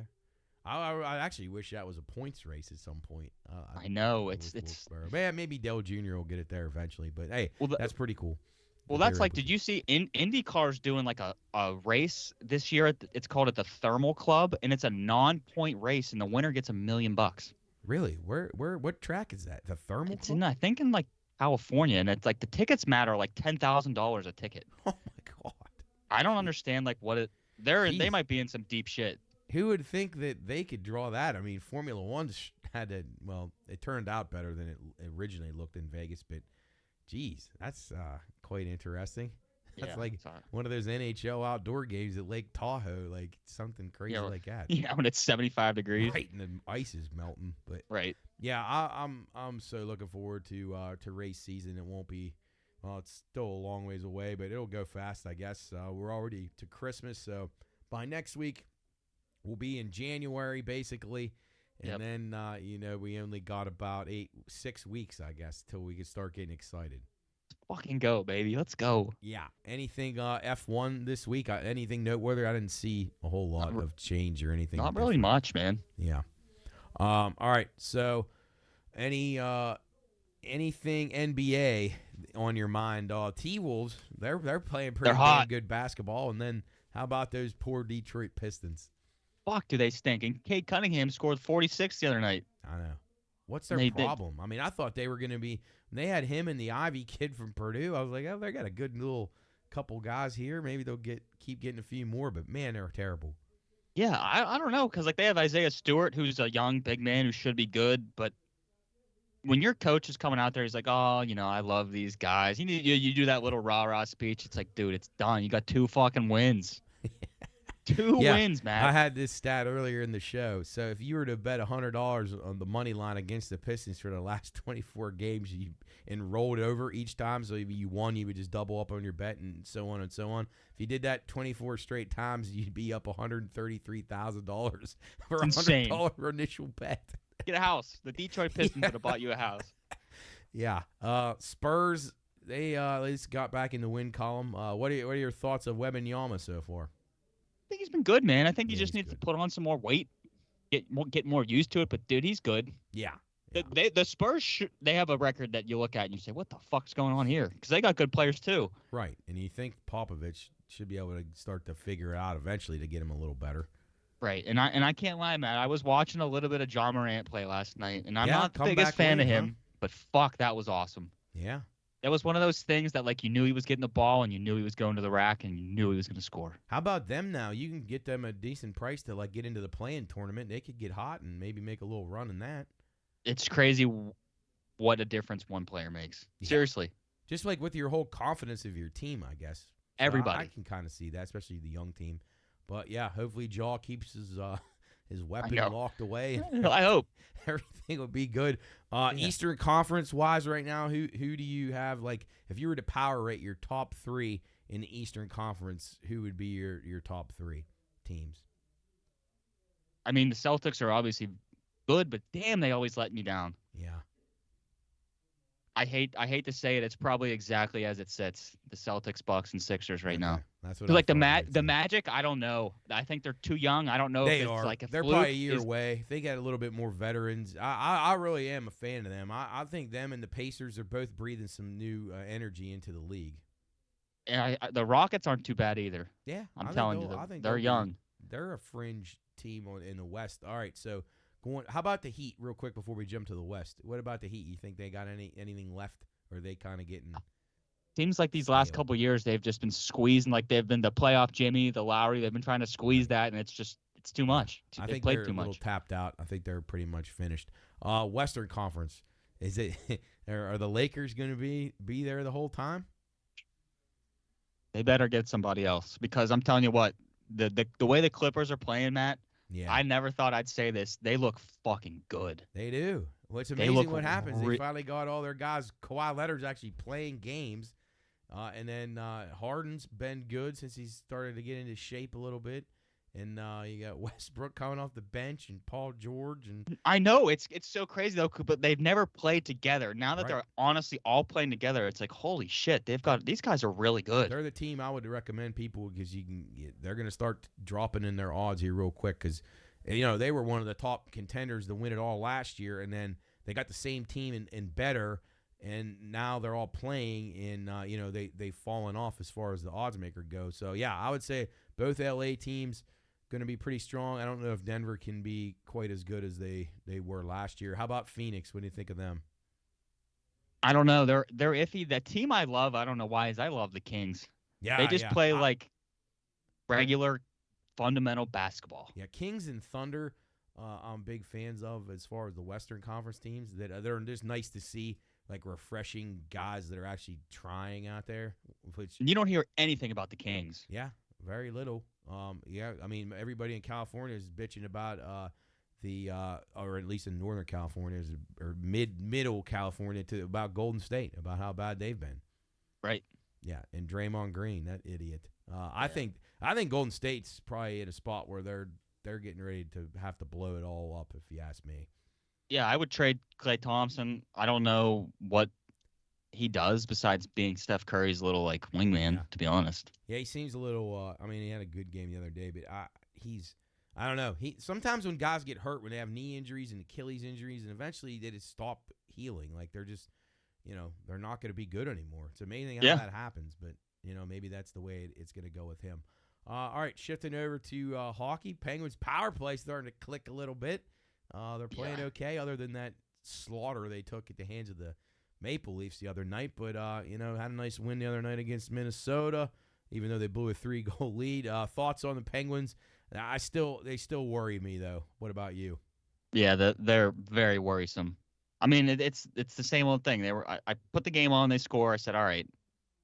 I actually wish that was a points race at some point. I know it's Wilkesboro. Man, maybe Dale Jr. will get it there eventually, but hey, that's pretty cool. Well, that's like, did you see IndyCar's doing like a race this year? It's called the Thermal Club, and it's a non-point race, and the winner gets $1 million. Really? What track is that? The Thermal It's Club? I think in like California, and it's like the tickets matter like $10,000 a ticket. Oh my god! I don't understand like what it. They might be in some deep shit. Who would think that they could draw that? I mean, Formula One had to. Well, it turned out better than it originally looked in Vegas, but geez, that's quite interesting. That's one of those NHL outdoor games at Lake Tahoe, like something crazy like that. Yeah, when it's 75 degrees. Right, and the ice is melting. But right. Yeah, I'm so looking forward to race season. It won't be, well, it's still a long ways away, but it'll go fast, I guess. We're already to Christmas, so by next week we'll be in January basically, and then we only got about 6 weeks, I guess, till we can start getting excited. Fucking go, baby. Let's go. Yeah. Anything F1 this week? Anything noteworthy? I didn't see a whole lot of change or anything. Not really much, man. Yeah. All right. So, anything NBA on your mind? T-Wolves, they're playing pretty damn good basketball. And then how about those poor Detroit Pistons? Fuck, do they stink? And Cade Cunningham scored 46 the other night. I know. What's their problem? I mean, I thought they were going to be. They had him and the Ivy kid from Purdue. I was like, oh, they got a good little couple guys here. Maybe they'll keep getting a few more. But man, they're terrible. Yeah, I don't know, because like they have Isaiah Stewart, who's a young big man who should be good, but when your coach is coming out there, he's like, oh, I love these guys. You do that little rah-rah speech. It's like, dude, it's done. You got 2 fucking wins. 2 wins, man. I had this stat earlier in the show. So if you were to bet $100 on the money line against the Pistons for the last 24 games, you rolled over each time. So if you won, you would just double up on your bet and so on and so on. If you did that 24 straight times, you'd be up $133,000 for a $100 initial bet. Get a house. The Detroit Pistons would have bought you a house. Yeah. Spurs, they at least got back in the win column. What are your thoughts of Wembanyama so far? I think he's been good, man. I think he just needs to put on some more weight, get more used to it. But dude, he's good. Yeah. The Spurs, they have a record that you look at and you say, what the fuck's going on here? Because they got good players too. Right, and you think Popovich should be able to start to figure it out eventually to get him a little better. Right, and I can't lie, Matt. I was watching a little bit of John Morant play last night, and I'm not the biggest fan of him, but fuck, that was awesome. Yeah. That was one of those things that, like, you knew he was getting the ball and you knew he was going to the rack and you knew he was going to score. How about them now? You can get them a decent price to, like, get into the play-in tournament. They could get hot and maybe make a little run in that. It's crazy what a difference one player makes. Yeah. Seriously. Just, like, with your whole confidence of your team, I guess. So everybody. I can kind of see that, especially the young team. But, yeah, hopefully Jaw keeps his weapon locked away. I hope. Everything will be good. Eastern Conference-wise right now, who do you have? Like, if you were to power rate your top 3 in the Eastern Conference, who would be your top 3 teams? I mean, the Celtics are obviously good, but damn, they always let me down. Yeah. I hate to say it. It's probably exactly as it sits. The Celtics, Bucks, and Sixers right now. That's what. Like the Magic, I don't know. I think they're too young. I don't know if it's like a They're fluke. probably a year away. They got a little bit more veterans. I really am a fan of them. I think them and the Pacers are both breathing some new energy into the league. And the Rockets aren't too bad either. Yeah, I'm telling you, they're young. They're a fringe team in the West. All right, so. How about the Heat, real quick, before we jump to the West? What about the Heat? You think they got anything left, or are they kind of getting? Seems like these last couple of years they've just been squeezing. Like they've been the playoff Jimmy, the Lowry. They've been trying to squeeze that, and it's It's too much. I They think played they're too a little much. tapped out. I think they're pretty much finished. Western Conference, is it? Are the Lakers going to be there the whole time? They better get somebody else because I'm telling you what, the way the Clippers are playing, Matt. Yeah, I never thought I'd say this. They look fucking good. they do. Well, it's They amazing look what happens. They finally got all their guys. Kawhi Leonard's actually playing games, and then Harden's been good since he's started to get into shape a little bit. And you got Westbrook coming off the bench and Paul George and I know it's so crazy though, but they've never played together. Now that Right. they're honestly all playing together, it's like holy shit, these guys are really good. they're the team I would recommend people because they're going to start dropping in their odds here real quick because they were one of the top contenders to win it all last year, and then they got the same team in Bettor, and now they're all playing and they've fallen off as far as the odds maker goes. So yeah, I would say both LA teams going to be pretty strong. I don't know if Denver can be quite as good as they were last year. How about Phoenix? What do you think of them? I don't know. They're iffy. That team I love, I don't know why, is I love the Kings. Yeah, They just play like regular fundamental basketball. Yeah, Kings and Thunder, I'm big fans of as far as the Western Conference teams. That they're just nice to see, like refreshing guys that are actually trying out there. Which You don't hear anything about the Kings. yeah, very little. I mean everybody in California is bitching about or at least in Northern California or middle California about Golden State, about how bad they've been. Right. Yeah, and Draymond Green, that idiot. I think Golden State's probably at a spot where they're getting ready to have to blow it all up, if you ask me. Yeah, I would trade Klay Thompson. I don't know what he does besides being Steph Curry's little like wingman, to be honest. Yeah, he seems a little. He had a good game the other day, but I don't know. Sometimes when guys get hurt, when they have knee injuries and Achilles injuries, and eventually they just stop healing, like they're just, they're not going to be good anymore. It's amazing how that happens, but maybe that's the way it's going to go with him. All right, shifting over to hockey. Penguins power play starting to click a little bit. They're playing okay, other than that slaughter they took at the hands of the Maple Leafs the other night. But had a nice win the other night against Minnesota, even though they blew a 3-goal lead. Thoughts on the Penguins? They still worry me though. What about you? Yeah, they're very worrisome. I mean, it's the same old thing. I put the game on, they score. I said, all right,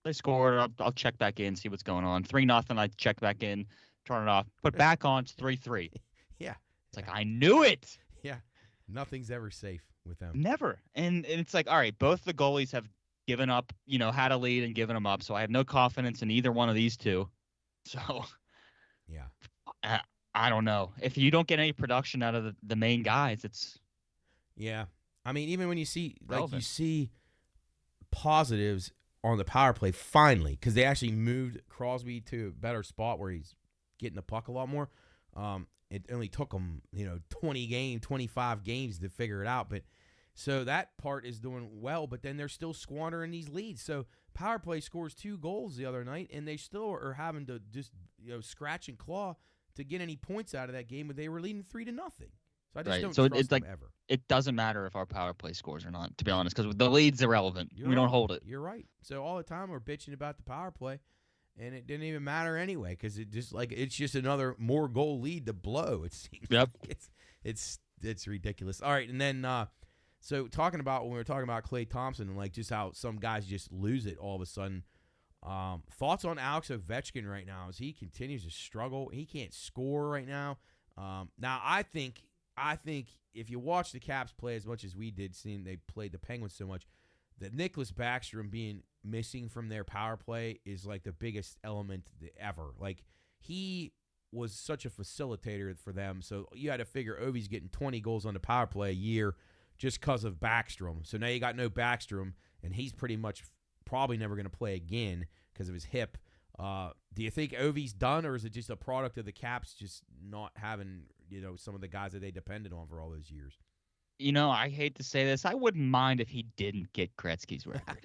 they scored. I'll check back in, see what's going on. 3-0. I check back in, turn it off, put back on. It's 3-3. Yeah, it's like I knew it. Yeah, nothing's ever safe with them. Never. And it's like, all right, both the goalies have given up. Had a lead and given them up. So I have no confidence in either one of these two. So yeah, I don't know. If you don't get any production out of the main guys, it's I mean, even when you see relevant. you see positives on the power play finally, because they actually moved Crosby to a better spot where he's getting the puck a lot more. It only took them 25 games to figure it out, but so that part is doing well. But then they're still squandering these leads. So power play scores 2 goals the other night, and they still are having to just scratch and claw to get any points out of that game when they were leading 3-0. So I just don't trust it's them like, ever. It doesn't matter if our power play scores or not, to be honest, because the lead's irrelevant. We don't hold it. You're right. So all the time we're bitching about the power play, and it didn't even matter anyway because it's just another more goal lead to blow. It seems. Yep. Like it's ridiculous. All right, and then so when we were talking about Klay Thompson and like just how some guys just lose it all of a sudden. Thoughts on Alex Ovechkin right now as he continues to struggle. He can't score right now. Now I think if you watch the Caps play as much as we did, seeing they played the Penguins so much, that Nicholas Backstrom being missing from their power play is like the biggest element ever. Like he was such a facilitator for them, so you had to figure Ovi's getting 20 goals on the power play a year just because of Backstrom. So now you got no Backstrom, and he's pretty much probably never going to play again because of his hip. Do you think Ovi's done, or is it just a product of the Caps just not having some of the guys that they depended on for all those years? I hate to say this. I wouldn't mind if he didn't get Gretzky's record.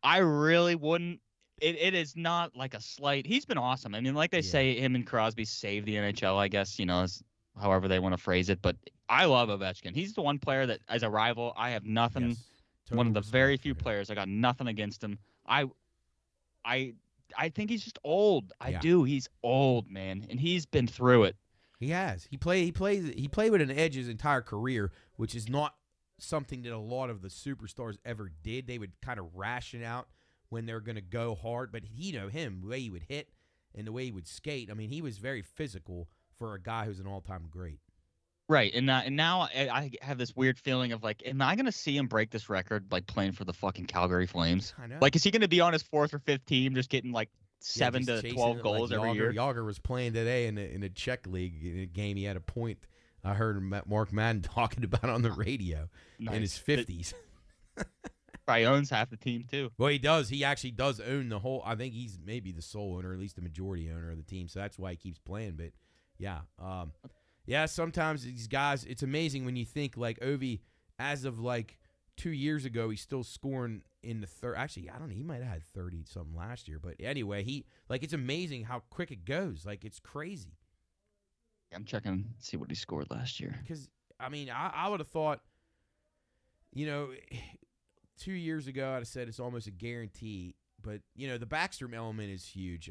I really wouldn't. It is not like a slight. He's been awesome. I mean, like they say, him and Crosby saved the NHL, I guess, however they want to phrase it. But I love Ovechkin. He's the one player that, as a rival, I have nothing. Yes. One of the very few players. I got nothing against him. I think he's just old. I do. He's old, man. And he's been through it. He has. He played with an edge his entire career, which is not something that a lot of the superstars ever did. They would kind of ration out when they're going to go hard. But him, the way he would hit and the way he would skate. I mean, he was very physical for a guy who's an all-time great. Right, and now I have this weird feeling of like, am I gonna see him break this record like playing for the fucking Calgary Flames? I know. Like, is he gonna be on his 4th or 5th team, just getting like 7 to 12 goals every year? Yager was playing today in a Czech league in a game. He had a point. I heard Mark Madden talking about on the radio in his 50s. Probably owns half the team too. Well, he does. He actually does own the whole. I think he's maybe the sole owner, or at least the majority owner of the team. So that's why he keeps playing. But yeah. Yeah, sometimes these guys, it's amazing when you think like Ovi, as of like 2 years ago, he's still scoring in the third. Actually, I don't know. He might have had 30 something last year. But anyway, it's amazing how quick it goes. Like, it's crazy. I'm checking, see what he scored last year. Because, I mean, I would have thought, 2 years ago, I'd have said it's almost a guarantee. But, the Backstrom element is huge.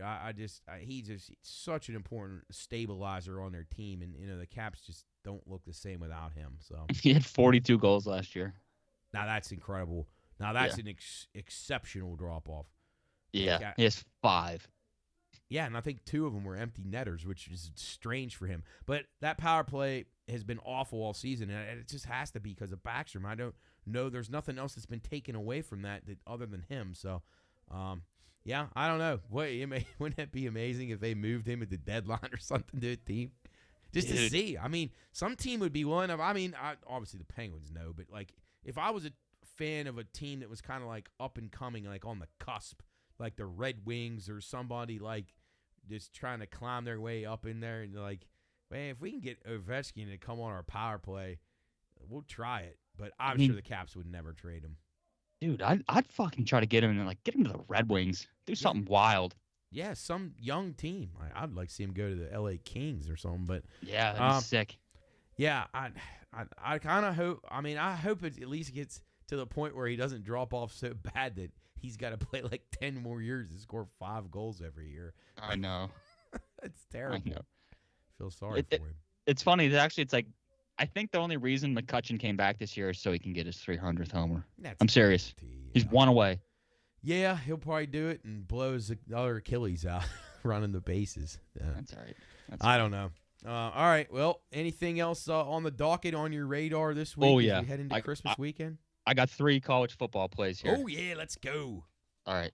He's just such an important stabilizer on their team. And, the Caps just don't look the same without him. So He had 42 goals last year. Now, that's incredible. Now, that's an exceptional drop-off. Yeah, he has 5. Yeah, and I think 2 of them were empty netters, which is strange for him. But that power play has been awful all season, and it just has to be because of Backstrom. I don't know. There's nothing else that's been taken away from that other than him. So, yeah, I don't know. Wouldn't that be amazing if they moved him at the deadline or something to a team? Just to see. I mean, some team would be willing. Obviously the Penguins know, but like if I was a fan of a team that was kind of like up and coming, like on the cusp, like the Red Wings or somebody like just trying to climb their way up in there, and like, man, if we can get Ovechkin to come on our power play, we'll try it. But I'm sure the Caps would never trade him. Dude, I'd fucking try to get him and get him to the Red Wings. Do something wild. Yeah, some young team. I'd like to see him go to the LA Kings or something. But yeah, that'd be sick. Yeah, I kind of hope. I mean, I hope it at least gets to the point where he doesn't drop off so bad that he's got to play like 10 more years to score 5 goals every year. I know. It's terrible. I know. Feel sorry for him. It's funny. It's like, I think the only reason McCutcheon came back this year is so he can get his 300th homer. I'm serious. He's 1 away. Yeah, he'll probably do it and blow his other Achilles out running the bases. That's all right. I don't know. All right. Well, anything else on the docket on your radar this week? Oh, yeah. As we head into Christmas weekend? I got 3 college football plays here. Oh, yeah. Let's go. All right.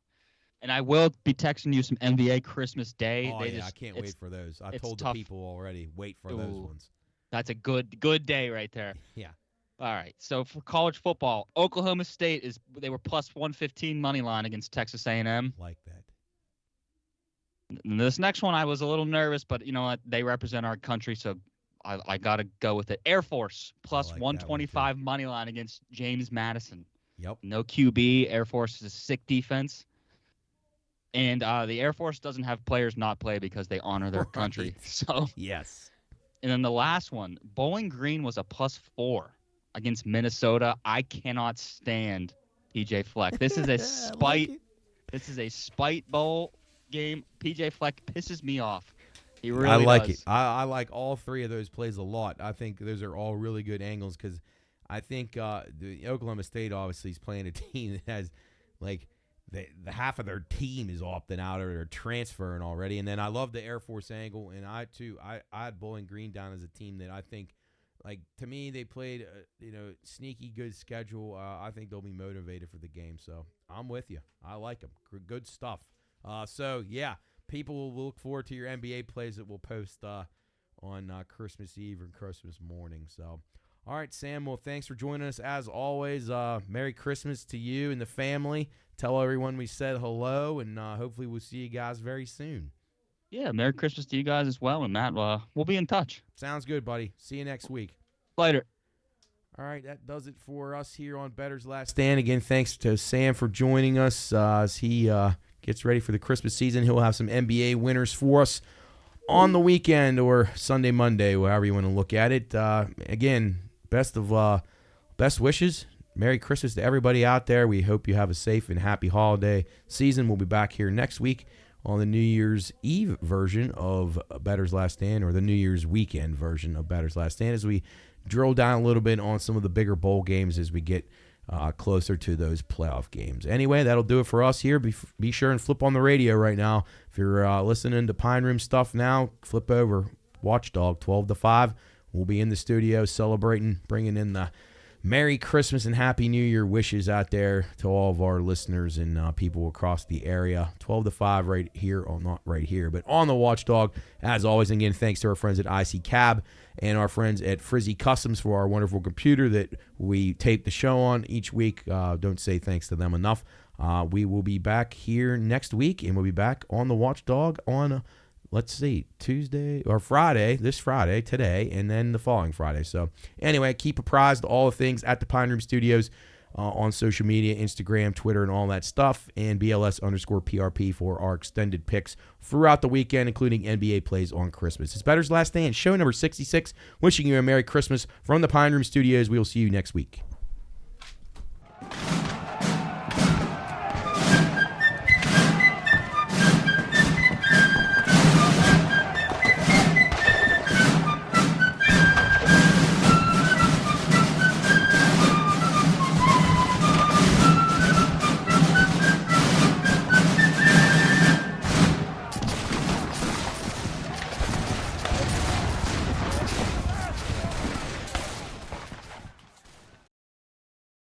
And I will be texting you some NBA Christmas Day. Oh, I can't wait for those. I told the people already, wait for those ones. That's a good day right there. Yeah. All right. So for college football, Oklahoma State they were plus 115 money line against Texas A&M. Like that. And this next one I was a little nervous, but you know what? They represent our country, so I got to go with it. Air Force plus 125 money line against James Madison. Yep. No QB. Air Force is a sick defense. And the Air Force doesn't have players not play because they honor their country. So yes. And then the last one, Bowling Green was a plus 4 against Minnesota. I cannot stand PJ Fleck. This is a spite. This is a spite bowl game. PJ Fleck pisses me off. He really I like does. it. I like all 3 of those plays a lot. I think those are all really good angles because I think the Oklahoma State obviously is playing a team that has like the half of their team is opting out or they're transferring already. And then I love the Air Force angle. And I had Bowling Green down as a team that I think, like, to me, they played, sneaky good schedule. I think they'll be motivated for the game. So I'm with you. I like them. Good stuff. So, yeah, people will look forward to your NBA plays that we'll post on Christmas Eve or Christmas morning. So, all right, Sam, well, thanks for joining us as always. Merry Christmas to you and the family. Tell everyone we said hello, and hopefully we'll see you guys very soon. Yeah, Merry Christmas to you guys as well, and Matt, we'll be in touch. Sounds good, buddy. See you next week. Later. All right, that does it for us here on Bettor's Last Stand. Again, thanks to Sam for joining us as he gets ready for the Christmas season. He'll have some NBA winners for us on the weekend or Sunday, Monday, however you want to look at it. Again, best wishes. Merry Christmas to everybody out there. We hope you have a safe and happy holiday season. We'll be back here next week on the New Year's Eve version of Bettor's Last Stand, or the New Year's weekend version of Bettor's Last Stand, as we drill down a little bit on some of the bigger bowl games as we get closer to those playoff games. Anyway, that'll do it for us here. Be sure and flip on the radio right now. If you're listening to Pine Room stuff now, flip over Watchdog 12 to 5. We'll be in the studio celebrating, bringing in the Merry Christmas and Happy New Year wishes out there to all of our listeners and people across the area. 12 to 5 right here, or not right here, but on the Watchdog. As always, again, thanks to our friends at IC Cab and our friends at Frizzy Customs for our wonderful computer that we tape the show on each week. Don't say thanks to them enough. We will be back here next week, and we'll be back on the Watchdog on let's see, Tuesday or Friday, this Friday, today, and then the following Friday. So anyway, keep apprised of all the things at the Pine Room Studios on social media, Instagram, Twitter, and all that stuff, and BLS_PRP for our extended picks throughout the weekend, including NBA plays on Christmas. It's Bettor's Last Stand, show number 66. Wishing you a Merry Christmas from the Pine Room Studios. We will see you next week.